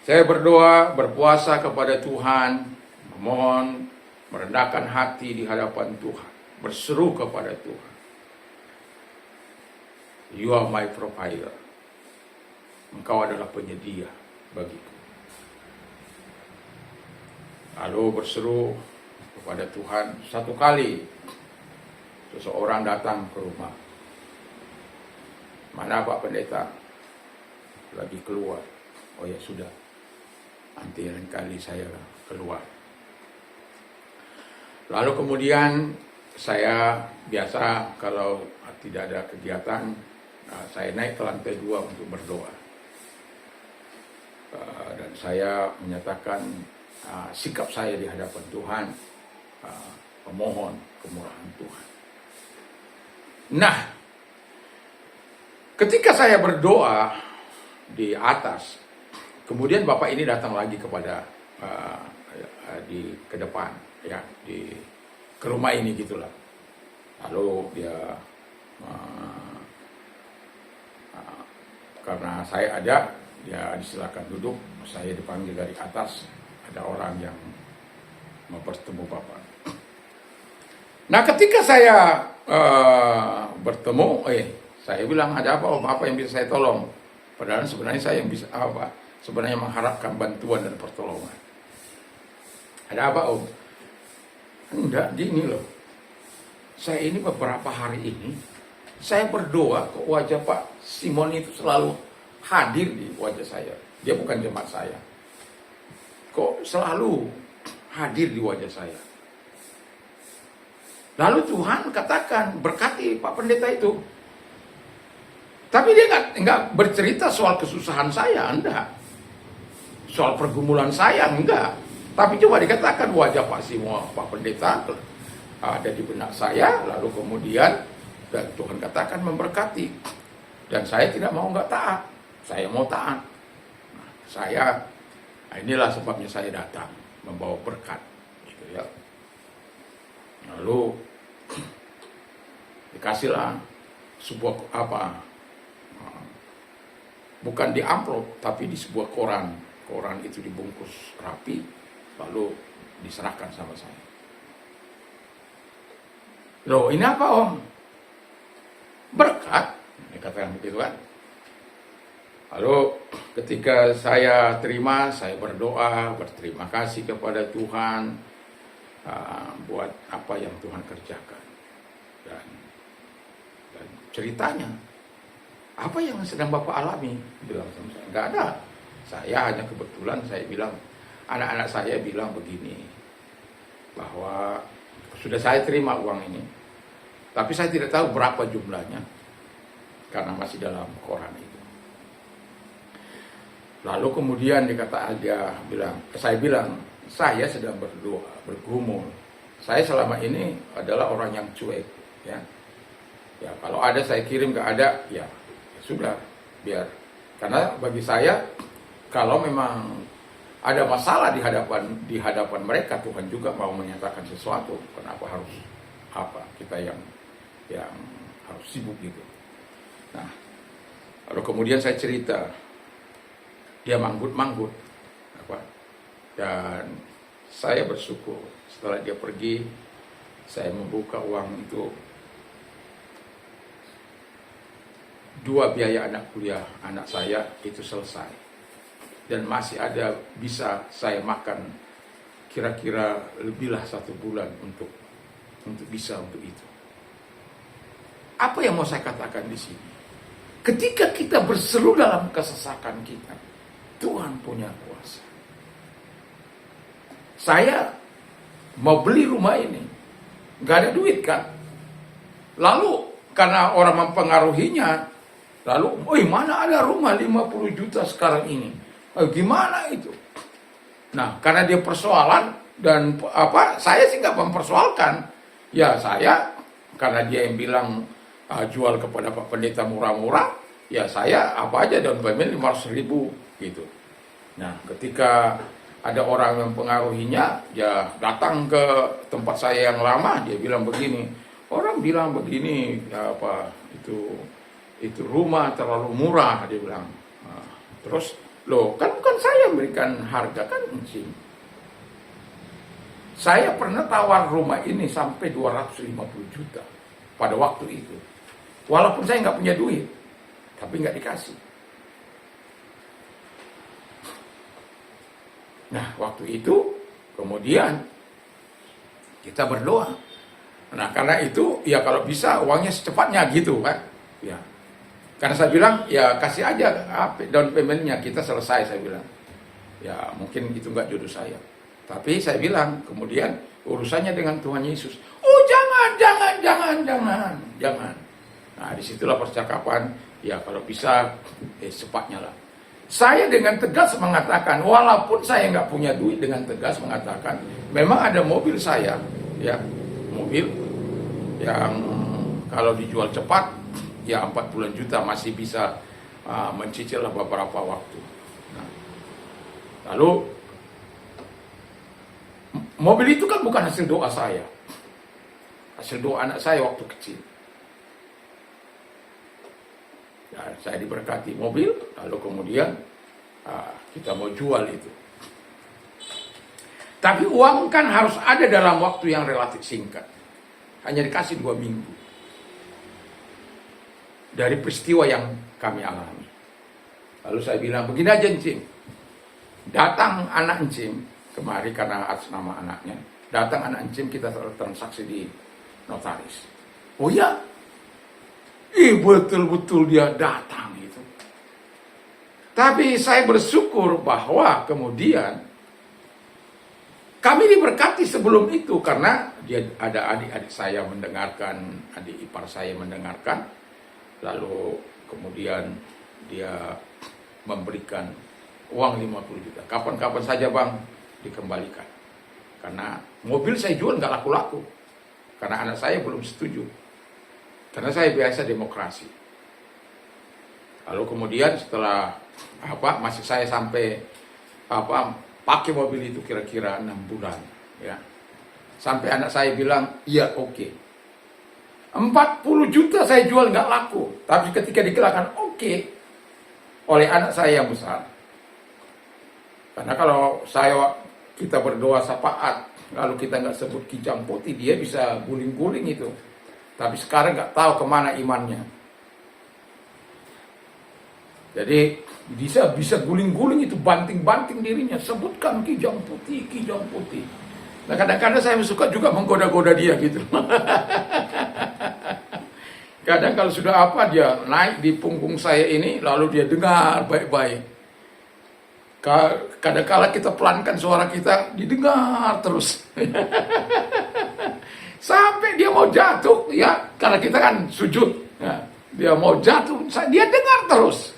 Saya berdoa, berpuasa kepada Tuhan, memohon, merendahkan hati di hadapan Tuhan, berseru kepada Tuhan. You are my provider. Engkau adalah penyedia bagiku. Lalu berseru kepada Tuhan. Satu kali seseorang datang ke rumah. Mana Pak Pendeta? Lagi keluar. Oh ya sudah. Nanti lain kali saya keluar. Lalu kemudian saya biasa kalau tidak ada kegiatan, saya naik ke lantai 2 untuk berdoa. Dan saya menyatakan sikap saya di hadapan Tuhan, memohon kemurahan Tuhan. Nah, ketika saya berdoa di atas, kemudian Bapak ini datang lagi kepada ke depan, ya, ke rumah ini gitulah. Lalu dia karena saya ada, dia disilakan duduk. Saya dipanggil dari atas, ada orang yang mau bertemu Bapak. Nah, ketika saya bertemu, saya bilang, ada apa Om? Apa yang bisa saya tolong? Padahal sebenarnya saya yang bisa sebenarnya mengharapkan bantuan dan pertolongan. Ada apa Om? Enggak, gini loh. Saya ini beberapa hari ini, saya berdoa ke wajah Pak Simon itu selalu hadir di wajah saya. Dia bukan jemaat saya. Kok selalu hadir di wajah saya? Lalu Tuhan katakan, berkati Pak Pendeta itu. Tapi dia nggak bercerita soal kesusahan saya, enggak. Soal pergumulan saya, enggak. Tapi coba dikatakan wajah Pak Simon, Pak Pendeta ada di benak saya, lalu kemudian dan Tuhan katakan memberkati. Dan saya tidak mau nggak taat, saya mau taat. Inilah sebabnya saya datang, membawa berkat. Gitu ya. Lalu Dikasihlah sebuah apa, bukan di amplop tapi di sebuah koran. Koran itu dibungkus rapi lalu diserahkan sama saya. Loh, ini apa Om? Berkat, dikatakan begitu kan. Lalu ketika saya terima, saya berdoa, berterima kasih kepada Tuhan buat apa yang Tuhan kerjakan. Dan ceritanya, apa yang sedang Bapak alami? Bilang sama saya, enggak ada. Saya hanya kebetulan saya bilang, anak-anak saya bilang begini, bahwa sudah saya terima uang ini, tapi saya tidak tahu berapa jumlahnya, karena masih dalam koran itu. Lalu kemudian saya bilang, saya sedang berdoa, bergumul. Saya selama ini adalah orang yang cuek, ya. Ya kalau ada saya kirim, nggak ada, ya sudah, biar. Karena bagi saya, kalau memang ada masalah di hadapan mereka, Tuhan juga mau menyatakan sesuatu. Kenapa harus kita yang harus sibuk gitu. Nah, lalu kemudian saya cerita, dia manggut-manggut, dan saya bersyukur setelah dia pergi, saya membuka uang itu, 2 biaya anak kuliah anak saya itu selesai, dan masih ada bisa saya makan kira-kira lebihlah 1 bulan untuk bisa untuk itu. Apa yang mau saya katakan di sini? Ketika kita berseru dalam kesesakan kita, Tuhan punya kuasa. Saya mau beli rumah ini, nggak ada duit kan? Lalu karena orang mempengaruhinya, lalu, mana ada rumah 50 juta sekarang ini? Gimana itu? Nah, karena dia persoalan dan saya sih nggak mempersoalkan. Ya saya, karena dia yang bilang jual kepada Pak Pendeta murah-murah, ya saya apa aja down payment 500.000 gitu. Nah, ketika ada orang yang mempengaruhinya, ya datang ke tempat saya yang lama, dia bilang begini, orang bilang begini, itu rumah terlalu murah, dia bilang. Terus, loh kan bukan saya memberikan harga kan, Encing. Saya pernah tawar rumah ini sampai 250 juta pada waktu itu. Walaupun saya nggak punya duit, tapi nggak dikasih. Nah, waktu itu kemudian kita berdoa. Nah, karena itu ya kalau bisa uangnya secepatnya gitu kan. Ya. Karena saya bilang ya kasih aja down payment-nya, kita selesai, saya bilang. Ya, mungkin itu nggak jodoh saya. Tapi saya bilang kemudian urusannya dengan Tuhan Yesus. Oh, jangan. Nah, disitulah percakapan, ya kalau bisa secepatnya lah. Saya dengan tegas mengatakan, walaupun saya nggak punya duit, dengan tegas mengatakan, memang ada mobil saya, ya, mobil yang kalau dijual cepat, ya 40 juta masih bisa mencicil beberapa waktu. Nah, lalu mobil itu kan bukan hasil doa saya, hasil doa anak saya waktu kecil. Ya, saya diberkati mobil, lalu kemudian kita mau jual itu. Tapi uang kan harus ada dalam waktu yang relatif singkat. Hanya dikasih 2 minggu. Dari peristiwa yang kami alami. Lalu saya bilang, begini aja Encing. Datang anak Encing, kemari karena atas nama anaknya. Datang anak Encing, kita transaksi di notaris. Oh ya? Betul-betul dia datang itu. Tapi saya bersyukur bahwa kemudian kami diberkati sebelum itu, karena dia ada adik-adik saya mendengarkan, adik ipar saya mendengarkan, lalu kemudian dia memberikan uang 50 juta. Kapan-kapan saja Bang, dikembalikan. Karena mobil saya jual nggak laku-laku, karena anak saya belum setuju. Karena saya biasa demokrasi. Lalu kemudian setelah masih saya sampai pakai mobil itu kira-kira 6 bulan, ya. Sampai anak saya bilang, iya oke. 40 juta saya jual nggak laku. Tapi ketika dikelakan oke oleh anak saya yang besar. Karena kalau kita berdoa syafaat, lalu kita nggak sebut kijang putih, dia bisa guling-guling itu. Tapi sekarang nggak tahu kemana imannya. Jadi bisa guling-guling itu, banting-banting dirinya, sebutkan kijang putih, kijang putih. Nah kadang-kadang saya suka juga menggoda-goda dia gitu. Kadang kalau sudah apa, dia naik di punggung saya ini, lalu dia dengar baik-baik. Kadang-kala kita pelankan suara kita, didengar terus. Sampai dia mau jatuh, ya, karena kita kan sujud. Ya, dia mau jatuh, dia dengar terus.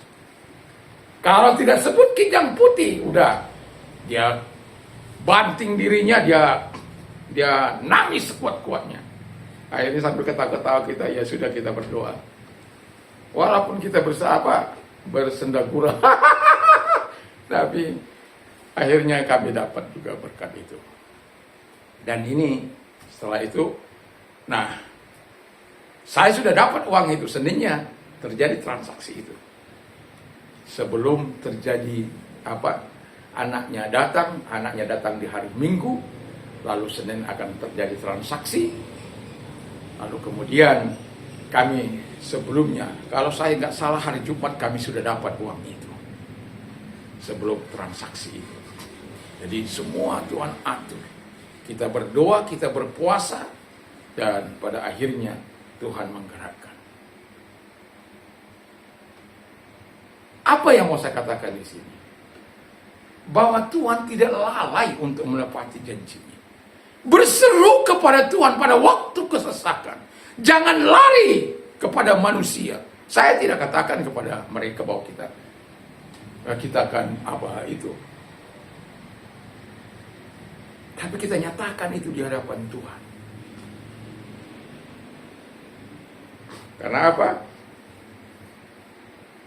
Kalau tidak sebut kijang putih, udah. Dia banting dirinya, dia nangis sekuat-kuatnya. Akhirnya sambil ketawa-ketawa kita, ya sudah kita berdoa. Walaupun kita bersendagura. Tapi akhirnya kami dapat juga berkat itu. Dan ini setelah itu, nah saya sudah dapat uang itu, Seninnya terjadi transaksi itu. Sebelum terjadi anaknya datang di hari Minggu, lalu Senin akan terjadi transaksi. Lalu kemudian kami sebelumnya, kalau saya nggak salah hari Jumat kami sudah dapat uang itu. Sebelum transaksi itu. Jadi semua Tuhan atur. Kita berdoa, kita berpuasa, dan pada akhirnya Tuhan menggerakkan. Apa yang mau saya katakan di sini? Bahwa Tuhan tidak lalai untuk menepati janjinya. Berseru kepada Tuhan pada waktu kesesakan. Jangan lari kepada manusia. Saya tidak katakan kepada mereka bahwa kita akan itu. Tapi kita nyatakan itu di hadapan Tuhan. Karena apa?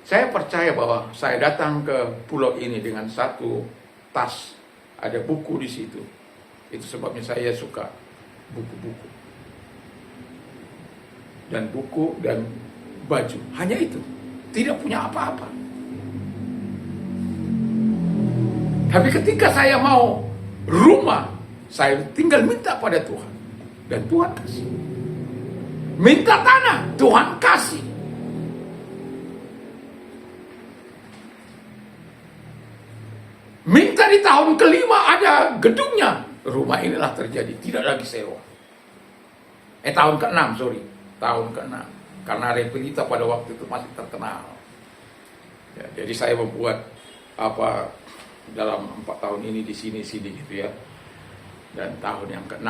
Saya percaya bahwa saya datang ke pulau ini dengan satu tas, ada buku di situ. Itu sebabnya saya suka buku-buku. Dan buku dan baju. Hanya itu. Tidak punya apa-apa. Tapi ketika saya mau rumah, saya tinggal minta pada Tuhan. Dan Tuhan kasih. Minta tanah, Tuhan kasih. Minta di tahun kelima ada gedungnya. Rumah inilah terjadi, tidak lagi sewa. Tahun ke-6, tahun ke-6. Karena Repelita pada waktu itu masih terkenal. Ya, jadi saya membuat dalam 4 tahun ini di sini gitu ya. Dan tahun yang ke-6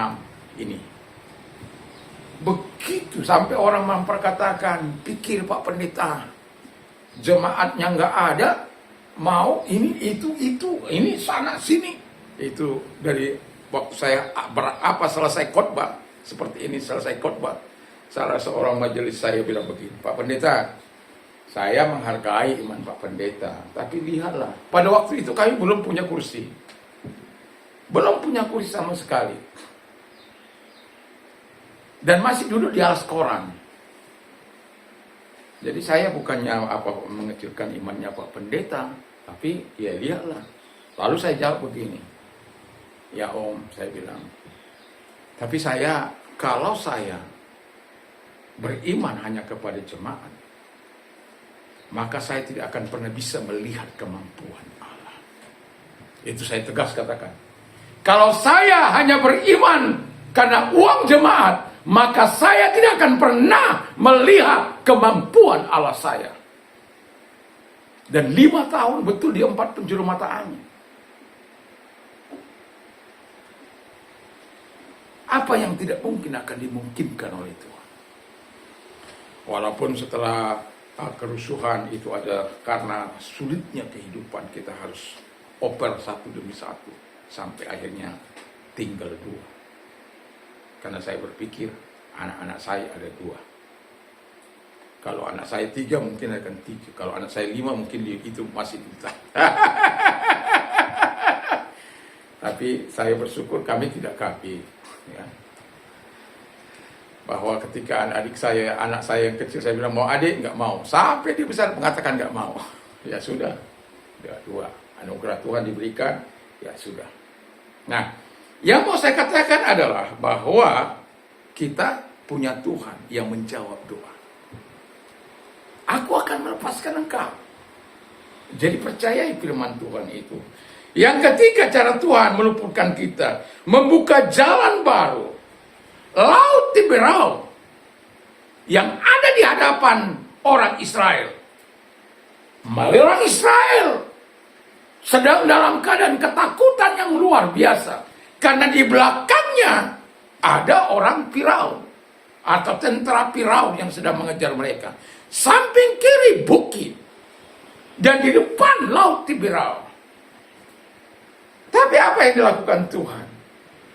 ini. Begitu sampai orang memperkatakan, pikir Pak Pendeta, jemaatnya nggak ada, mau ini itu, ini sana sini. Itu dari waktu saya selesai khotbah, seperti ini selesai khotbah, salah seorang majelis saya bilang begini, Pak Pendeta, saya menghargai iman Pak Pendeta, tapi lihatlah, pada waktu itu kami belum punya kursi. Belum punya kursi sama sekali. Dan masih duduk di alas koran. Jadi saya bukannya mengecilkan imannya Pak Pendeta, tapi ya lihatlah. Lalu saya jawab begini, ya Om, saya bilang, tapi kalau saya beriman hanya kepada jemaat, maka saya tidak akan pernah bisa melihat kemampuan Allah. Itu saya tegas katakan. Kalau saya hanya beriman karena uang jemaat, maka saya tidak akan pernah melihat kemampuan Allah saya. Dan 5 tahun betul di 4 penjuru mata angin. Apa yang tidak mungkin akan dimungkinkan oleh Tuhan. Walaupun setelah kerusuhan itu ada karena sulitnya kehidupan, kita harus oper satu demi satu sampai akhirnya tinggal 2. Karena saya berpikir anak-anak saya ada 2. Kalau anak saya 3 mungkin akan 3. Kalau anak saya 5 mungkin itu masih bisa. Tapi saya bersyukur kami tidak kafir. Ya. bahwa ketika anak saya yang kecil, saya bilang mau adik, nggak mau. Sampai dia besar mengatakan nggak mau. Ya sudah, ya dua anugerah Tuhan diberikan, ya sudah. Nah, yang mau saya katakan adalah bahwa kita punya Tuhan yang menjawab doa. Aku akan melepaskan engkau. Jadi percayai firman Tuhan itu. Yang ketiga, cara Tuhan meluputkan kita, membuka jalan baru. Laut Tiberau yang ada di hadapan orang Israel. Orang Israel sedang dalam keadaan ketakutan yang luar biasa. Karena di belakangnya ada orang Firaun atau tentara Firaun yang sedang mengejar mereka. Samping kiri bukit dan di depan laut Tiberau. Tapi apa yang dilakukan Tuhan?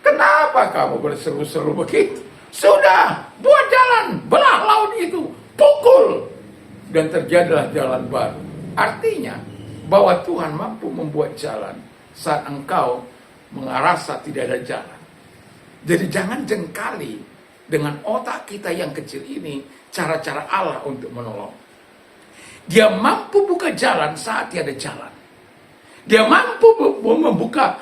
Kenapa kamu berseru-seru begitu? Sudah, buat jalan, belah laut itu, pukul. Dan terjadilah jalan baru. Artinya, bahwa Tuhan mampu membuat jalan saat engkau merasa tidak ada jalan. Jadi jangan jengkali dengan otak kita yang kecil ini, cara-cara Allah untuk menolong. Dia mampu buka jalan saat tiada jalan. Dia mampu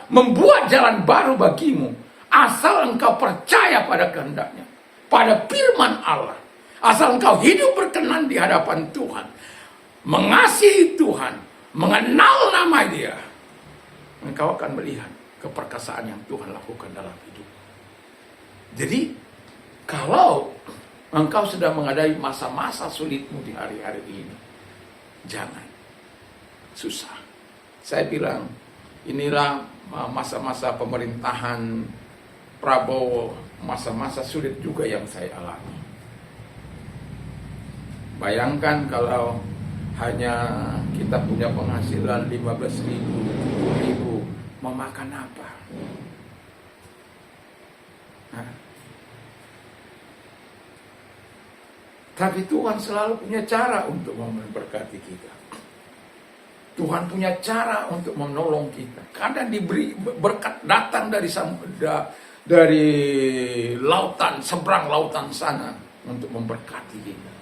membuat jalan baru bagimu, asal engkau percaya pada kehendaknya, pada firman Allah. Asal engkau hidup berkenan di hadapan Tuhan, mengasihi Tuhan, mengenal nama Dia, engkau akan melihat keperkasaan yang Tuhan lakukan dalam hidup. Jadi, kalau engkau sedang menghadapi masa-masa sulitmu di hari-hari ini, jangan susah. Saya bilang, inilah masa-masa pemerintahan Prabowo, masa-masa sulit juga yang saya alami. Bayangkan kalau hanya kita punya penghasilan 15.000, 10.000, mau makan apa? Nah. Tapi Tuhan selalu punya cara untuk memberkati kita. Tuhan punya cara untuk menolong kita. Kadang diberi berkat datang dari samudra, dari lautan, seberang lautan sana untuk memberkati kita.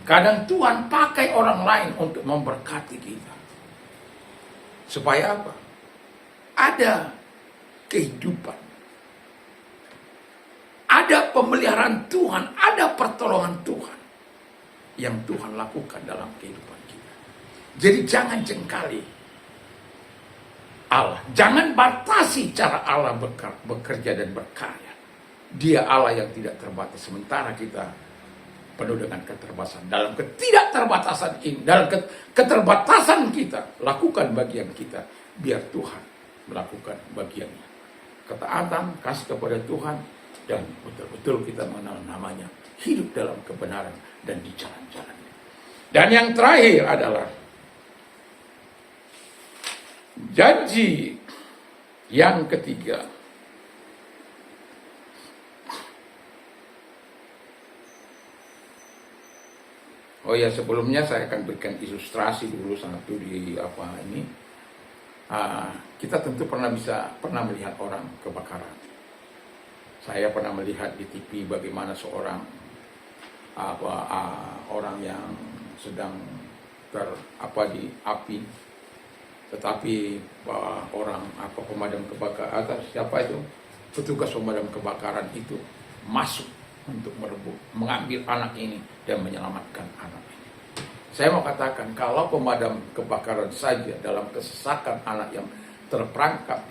Kadang Tuhan pakai orang lain untuk memberkati kita. Supaya apa? Ada kehidupan. Ada pemeliharaan Tuhan, ada pertolongan Tuhan yang Tuhan lakukan dalam kehidupan kita. Jadi jangan jengkali Allah. Jangan batasi cara Allah bekerja dan berkarya. Dia Allah yang tidak terbatas. Sementara kita penuh dengan keterbatasan. Dalam ketidakterbatasan ini, dalam keterbatasan kita, lakukan bagian kita. Biar Tuhan melakukan bagiannya. Ketaatan, kasih kepada Tuhan, dan betul-betul kita mengenal namanya. Hidup dalam kebenaran dan di jalan-jalannya. Dan yang terakhir adalah janji yang ketiga. Oh ya, sebelumnya saya akan berikan ilustrasi dulu satu di apa ini. Kita tentu pernah melihat orang kebakaran. Saya pernah melihat di TV bagaimana seorang orang yang sedang di api, tetapi orang pemadam kebakaran atau siapa itu petugas pemadam kebakaran itu masuk untuk merebut, mengambil anak ini dan menyelamatkan anak ini. Saya mau katakan, kalau pemadam kebakaran saja dalam kesesakan anak yang terperangkap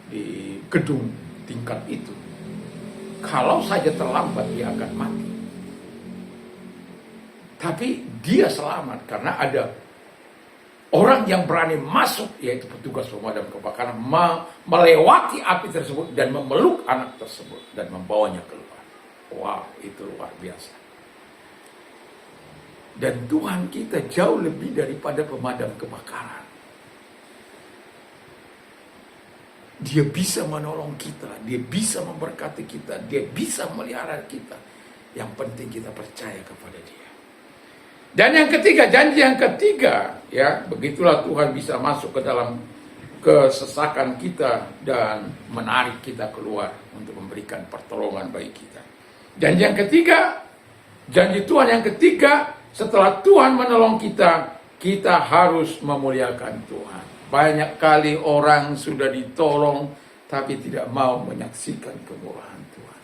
di gedung tingkat itu, kalau saja terlambat dia akan mati. Tapi dia selamat karena ada orang yang berani masuk, yaitu petugas pemadam kebakaran, melewati api tersebut dan memeluk anak tersebut dan membawanya keluar. Wow, itu luar biasa. Dan Tuhan kita jauh lebih daripada pemadam kebakaran. Dia bisa menolong kita, dia bisa memberkati kita, dia bisa melihara kita. Yang penting kita percaya kepada Dia. Dan yang ketiga, janji yang ketiga, ya, begitulah Tuhan bisa masuk ke dalam kesesakan kita dan menarik kita keluar untuk memberikan pertolongan bagi kita. Dan yang ketiga, janji Tuhan yang ketiga, setelah Tuhan menolong kita, kita harus memuliakan Tuhan. Banyak kali orang sudah ditolong, tapi tidak mau menyaksikan kemurahan Tuhan.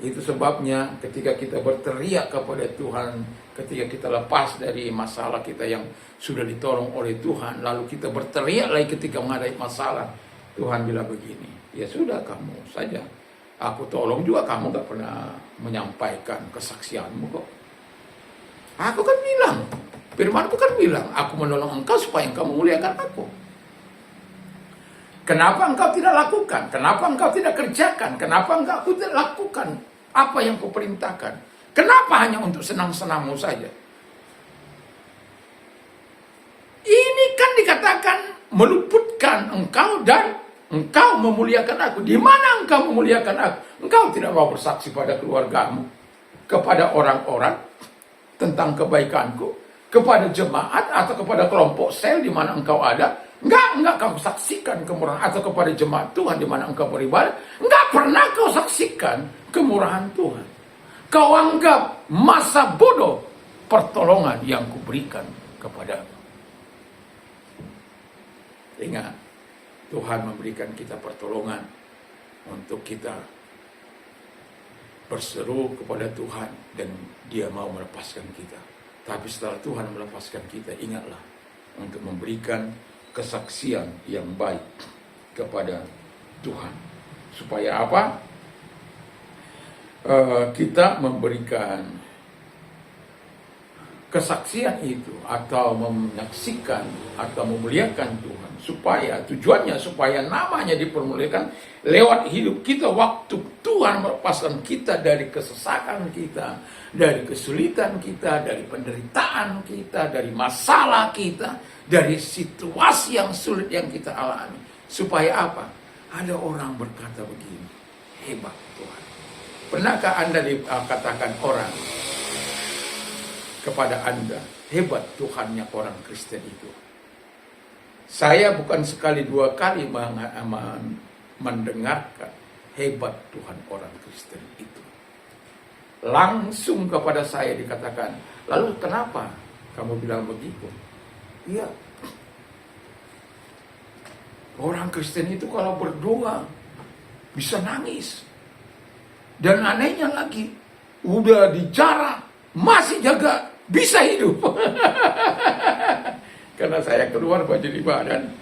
Itu sebabnya ketika kita berteriak kepada Tuhan, ketika kita lepas dari masalah kita yang sudah ditolong oleh Tuhan, lalu kita berteriak lagi ketika menghadapi masalah, Tuhan bilang begini, ya sudah kamu saja. Aku tolong juga, kamu gak pernah menyampaikan kesaksianmu kok. Aku kan bilang, firmanku kan bilang, aku menolong engkau supaya engkau memuliakan aku. Kenapa engkau tidak lakukan? Kenapa engkau tidak kerjakan? Kenapa engkau tidak lakukan apa yang kuperintahkan? Kenapa hanya untuk senang-senangmu saja? Ini kan dikatakan meluputkan engkau dan engkau memuliakan aku. Di mana engkau memuliakan aku? Engkau tidak mau bersaksi pada keluargamu, kepada orang-orang tentang kebaikanku, kepada jemaat atau kepada kelompok sel di mana engkau ada. Enggak kau saksikan kemurahan, atau kepada jemaat Tuhan di mana engkau beribadah. Enggak pernah kau saksikan kemurahan Tuhan. Kau anggap masa bodoh pertolongan yang kuberikan kepadamu. Ingat, Tuhan memberikan kita pertolongan untuk kita berseru kepada Tuhan dan Dia mau melepaskan kita. Tapi setelah Tuhan melepaskan kita, ingatlah untuk memberikan kesaksian yang baik kepada Tuhan. Supaya apa? Kita memberikan kesaksian itu atau menyaksikan atau memuliakan Tuhan, supaya tujuannya supaya namanya dipermuliakan lewat hidup kita waktu Tuhan melepaskan kita dari kesesakan kita, dari kesulitan kita, dari penderitaan kita, dari masalah kita, dari situasi yang sulit yang kita alami. Supaya apa? Ada orang berkata begini, hebat Tuhan. Pernahkah Anda dikatakan orang kepada Anda, hebat Tuhannya orang Kristen itu? Saya bukan sekali dua kali mendengarkan hebat Tuhan orang Kristen itu. Langsung kepada saya dikatakan, lalu kenapa kamu bilang begitu? Iya, orang Kristen itu kalau berdoa bisa nangis. Dan anehnya lagi, udah dijarah, masih jaga, bisa hidup. Karena saya keluar baju di badan.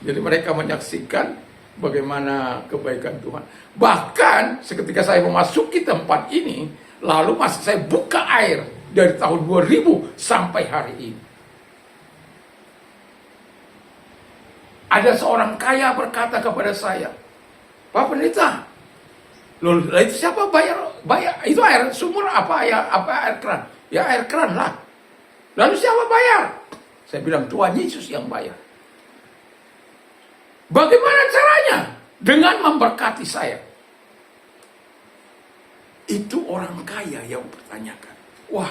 Jadi mereka menyaksikan bagaimana kebaikan Tuhan. Bahkan seketika saya memasuki tempat ini, lalu saya buka air dari tahun 2000 sampai hari ini. Ada seorang kaya berkata kepada saya, Pak Pendeta, loh, itu siapa bayar? Itu air sumur apa air keran? Ya air keran lah. Lalu siapa bayar? Saya bilang Tuhan Yesus yang bayar. Bagaimana caranya? Dengan memberkati saya. Itu orang kaya yang bertanyakan. Wah,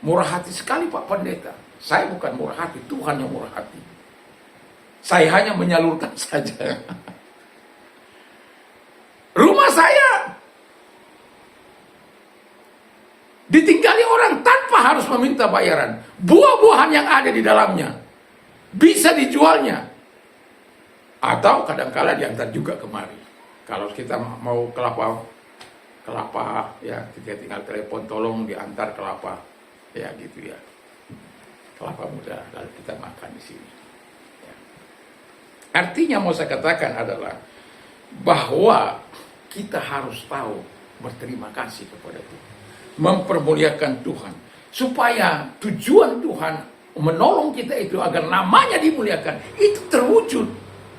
murah hati sekali Pak Pendeta. Saya bukan murah hati, Tuhan yang murah hati. Saya hanya menyalurkan saja. Rumah saya ditinggali orang tanpa harus meminta bayaran. Buah-buahan yang ada di dalamnya bisa dijualnya. Atau kadang-kala diantar juga kemari. Kalau kita mau kelapa ya, kita tinggal telepon tolong diantar kelapa. Ya gitu ya. Kelapa muda lalu kita makan di sini. Ya. Artinya mau saya katakan adalah bahwa kita harus tahu berterima kasih kepada Tuhan, mempermuliakan Tuhan, supaya tujuan Tuhan menolong kita itu agar namanya dimuliakan, itu terwujud.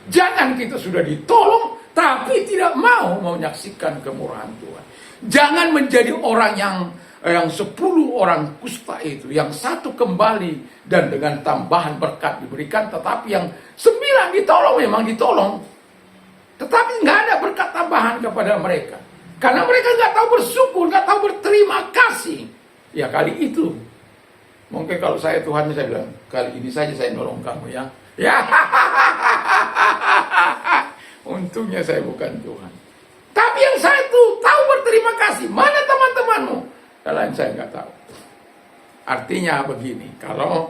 Jangan kita sudah ditolong, tapi tidak mau menyaksikan kemurahan Tuhan. Jangan menjadi orang yang 10 orang kusta itu, yang satu kembali dan dengan tambahan berkat diberikan, tetapi yang 9 ditolong, memang ditolong. Tetapi nggak ada berkat tambahan kepada mereka. Karena mereka nggak tahu bersyukur, nggak tahu berterima kasih. Ya kali itu. Mungkin kalau saya Tuhan, saya bilang, kali ini saja saya nolong kamu ya. Ya, untungnya saya bukan Tuhan. Tapi yang saya tahu berterima berterima kasih. Mana teman-temanmu? Kalian saya nggak tahu. Artinya begini, kalau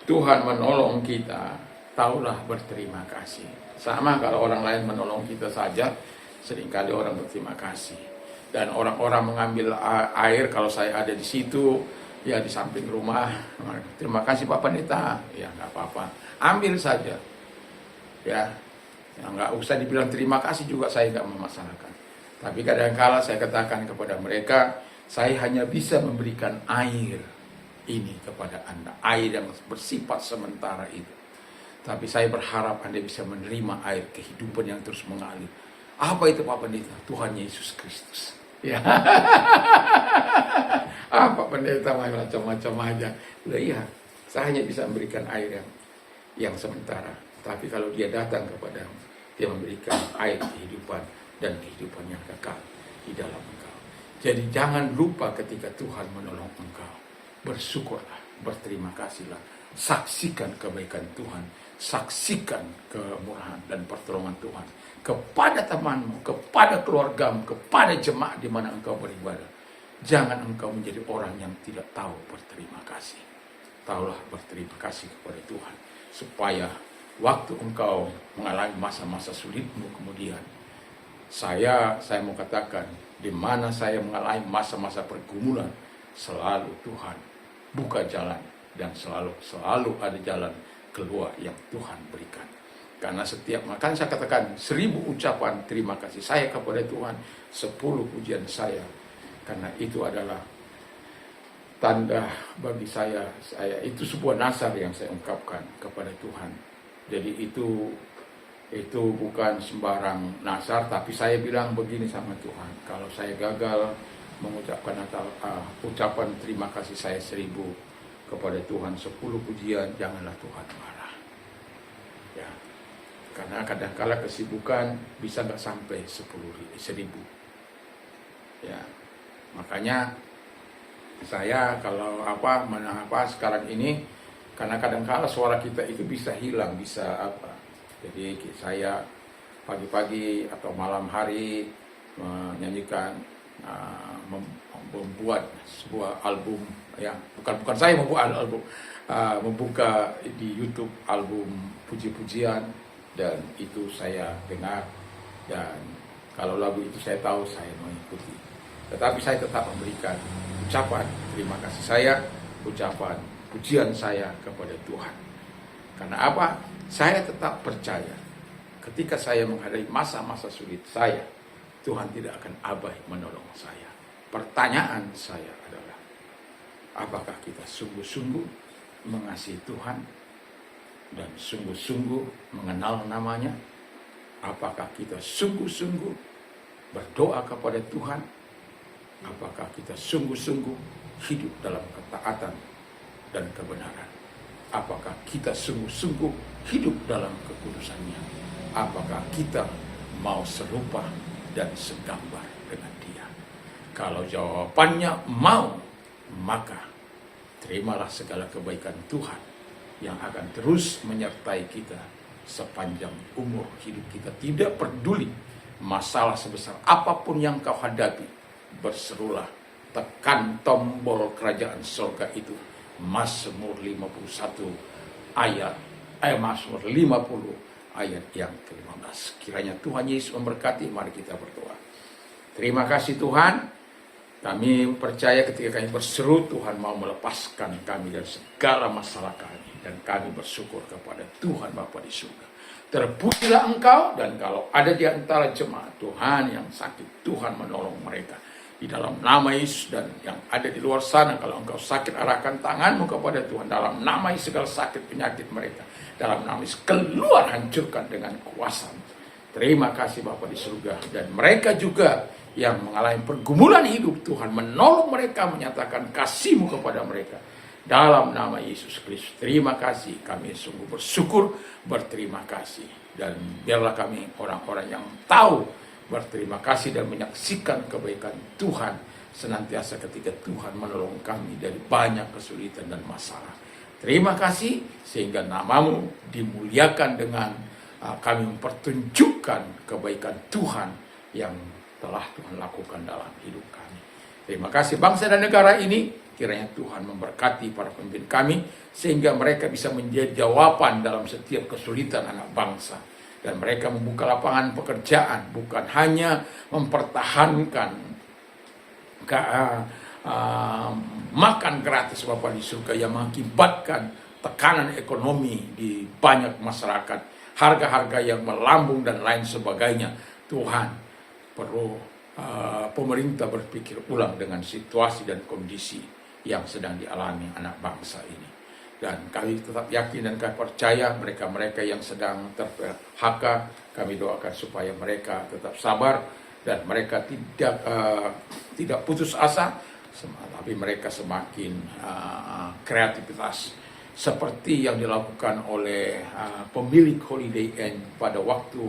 Tuhan menolong kita, taulah berterima kasih. Sama kalau orang lain menolong kita saja, seringkali orang berterima kasih. Dan orang-orang mengambil air, kalau saya ada di situ, ya di samping rumah, terima kasih Pak Pendeta, ya nggak apa-apa, ambil saja. Ya nggak usah dibilang terima kasih juga, saya nggak memasalahkan. Tapi kadang-kala saya katakan kepada mereka, saya hanya bisa memberikan air ini kepada Anda, air yang bersifat sementara itu. Tapi saya berharap Anda bisa menerima air kehidupan yang terus mengalir. Apa itu Pak Pendeta? Tuhan Yesus Kristus. Ya. Apa Pendeta macam-macam aja. Iya, saya hanya bisa memberikan air yang sementara. Tapi kalau dia datang kepadamu, dia memberikan air kehidupan dan kehidupan yang kekal di dalam engkau. Jadi jangan lupa ketika Tuhan menolong engkau, bersyukurlah, berterima kasihlah, saksikan kebaikan Tuhan, saksikan kemurahan dan pertolongan Tuhan kepada temanmu, kepada keluargamu, kepada jemaat di mana engkau beribadah. Jangan engkau menjadi orang yang tidak tahu berterima kasih. Taulah berterima kasih kepada Tuhan, supaya waktu engkau mengalami masa-masa sulitmu kemudian, saya mau katakan, di mana saya mengalami masa-masa pergumulan, selalu Tuhan buka jalan dan selalu ada jalan keluar yang Tuhan berikan. Karena setiap makan saya katakan 1000 ucapan terima kasih saya kepada Tuhan, 10 pujian saya, karena itu adalah tanda bagi saya itu sebuah nazar yang saya ungkapkan kepada Tuhan. Jadi itu bukan sembarang nazar, tapi saya bilang begini sama Tuhan, kalau saya gagal mengucapkan ucapan terima kasih saya 1000 kepada Tuhan, 10 pujian, janganlah Tuhan marah. Ya, karena kadang-kala kesibukan bisa nggak sampai 1000. Ya, makanya saya kalau sekarang ini, karena kadang-kala suara kita itu bisa hilang, bisa apa. Jadi saya pagi-pagi atau malam hari menyanyikan, membuat sebuah album, ya bukan saya membuat album, membuka di YouTube album puji-pujian, dan itu saya dengar, dan kalau lagu itu saya tahu saya mengikuti. Tetapi saya tetap memberikan ucapan terima kasih saya, ucapan pujian saya kepada Tuhan. Karena apa? Saya tetap percaya ketika saya menghadapi masa-masa sulit saya, Tuhan tidak akan abai menolong saya. Pertanyaan saya adalah, apakah kita sungguh-sungguh mengasihi Tuhan dan sungguh-sungguh mengenal namanya? Apakah kita sungguh-sungguh berdoa kepada Tuhan? Apakah kita sungguh-sungguh hidup dalam ketaatan dan kebenaran? Apakah kita sungguh-sungguh hidup dalam kekudusannya? Apakah kita mau serupa dan segambar dengan Dia? Kalau jawabannya mau, maka terimalah segala kebaikan Tuhan yang akan terus menyertai kita sepanjang umur hidup kita. Tidak peduli masalah sebesar apapun yang kau hadapi, berserulah, tekan tombol kerajaan surga itu. Mazmur 51 Mazmur 50 ayat yang ke-15. Kiranya Tuhan Yesus memberkati. Mari kita berdoa. Terima kasih Tuhan. Kami percaya ketika kami berseru, Tuhan mau melepaskan kami dari segala masalah kami. Dan kami bersyukur kepada Tuhan Bapa di surga. Terpujilah Engkau, dan kalau ada di antara jemaat Tuhan yang sakit, Tuhan menolong mereka. Di dalam nama Yesus, dan yang ada di luar sana, kalau engkau sakit, arahkan tanganmu kepada Tuhan. Dalam nama Yesus, segala sakit penyakit mereka, dalam nama Yesus, keluar, hancurkan dengan kuasa. Terima kasih Bapa di surga. Dan mereka juga yang mengalami pergumulan hidup, Tuhan menolong mereka, menyatakan kasih-Mu kepada mereka. Dalam nama Yesus Kristus, terima kasih. Kami sungguh bersyukur, berterima kasih. Dan biarlah kami orang-orang yang tahu berterima kasih dan menyaksikan kebaikan Tuhan senantiasa ketika Tuhan menolong kami dari banyak kesulitan dan masalah. Terima kasih sehingga nama-Mu dimuliakan dengan kami mempertunjukkan kebaikan Tuhan yang telah Tuhan lakukan dalam hidup kami. Terima kasih bangsa dan negara ini, kiranya Tuhan memberkati para pemimpin kami, sehingga mereka bisa menjadi jawaban dalam setiap kesulitan anak bangsa. Dan mereka membuka lapangan pekerjaan, bukan hanya mempertahankan makan gratis Bapa di surga yang mengakibatkan tekanan ekonomi di banyak masyarakat, harga-harga yang melambung dan lain sebagainya. Tuhan, perlu pemerintah berpikir ulang dengan situasi dan kondisi yang sedang dialami anak bangsa ini. Dan kami tetap yakin dan kami percaya mereka-mereka yang sedang ter-PHK, kami doakan supaya mereka tetap sabar dan mereka tidak putus asa, tapi mereka semakin kreativitas seperti yang dilakukan oleh pemilik Holiday Inn pada waktu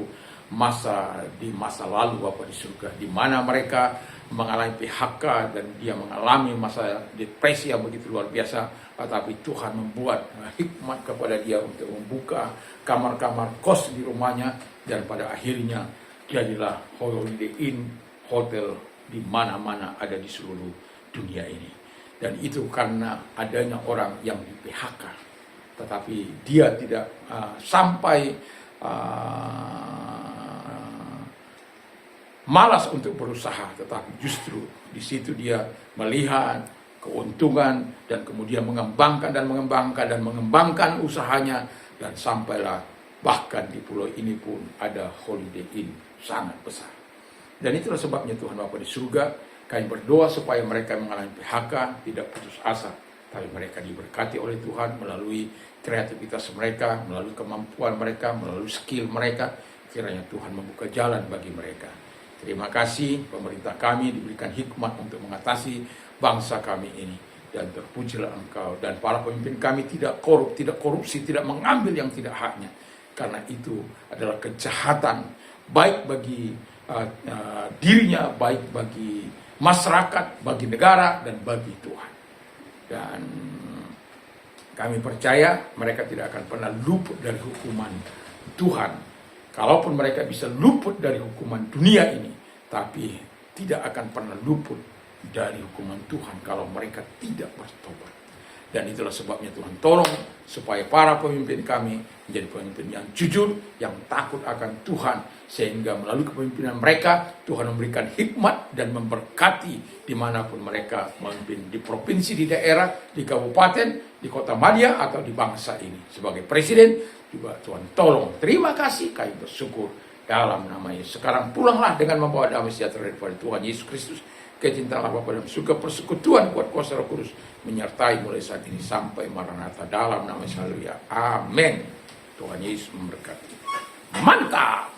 di masa lalu Bapa di surga, di mana mereka mengalami PHK dan dia mengalami masa depresi yang begitu luar biasa, tetapi Tuhan membuat hikmat kepada dia untuk membuka kamar-kamar kos di rumahnya, dan pada akhirnya jadilah Holiday Inn hotel di mana-mana ada di seluruh dunia ini. Dan itu karena adanya orang yang di PHK, tetapi dia tidak sampai malas untuk berusaha, tetapi justru di situ dia melihat keuntungan dan kemudian mengembangkan usahanya, dan sampailah bahkan di pulau ini pun ada Holiday Inn sangat besar. Dan itulah sebabnya Tuhan Bapa di surga, kami berdoa supaya mereka mengalami PHK tidak putus asa, tapi mereka diberkati oleh Tuhan melalui kreativitas mereka, melalui kemampuan mereka, melalui skill mereka. Kiranya Tuhan membuka jalan bagi mereka. Terima kasih pemerintah kami diberikan hikmat untuk mengatasi bangsa kami ini. Dan terpujilah Engkau, dan para pemimpin kami tidak korup, tidak korupsi, tidak mengambil yang tidak haknya. Karena itu adalah kejahatan, baik bagi dirinya, baik bagi masyarakat, bagi negara, dan bagi Tuhan. Dan kami percaya mereka tidak akan pernah luput dari hukuman Tuhan. Kalaupun mereka bisa luput dari hukuman dunia ini, tapi tidak akan pernah luput dari hukuman Tuhan kalau mereka tidak bertobat. Dan itulah sebabnya Tuhan tolong supaya para pemimpin kami menjadi pemimpin yang jujur, yang takut akan Tuhan, sehingga melalui kepemimpinan mereka Tuhan memberikan hikmat dan memberkati dimanapun mereka memimpin, di provinsi, di daerah, di kabupaten, di kota Madia, atau di bangsa ini. Sebagai presiden juga Tuhan tolong. Terima kasih, kami bersyukur dalam nama Yesus. Sekarang pulanglah dengan membawa damai sejahtera daripada Tuhan Yesus Kristus, kecintaan Allah Bapa dalam surga, persekutuan kuat kuasa Roh Kudus menyertai mulai saat ini sampai Maranatha, dalam nama Yesus. Haleluya. Amin. Tuhan Yesus memberkati. Mantap.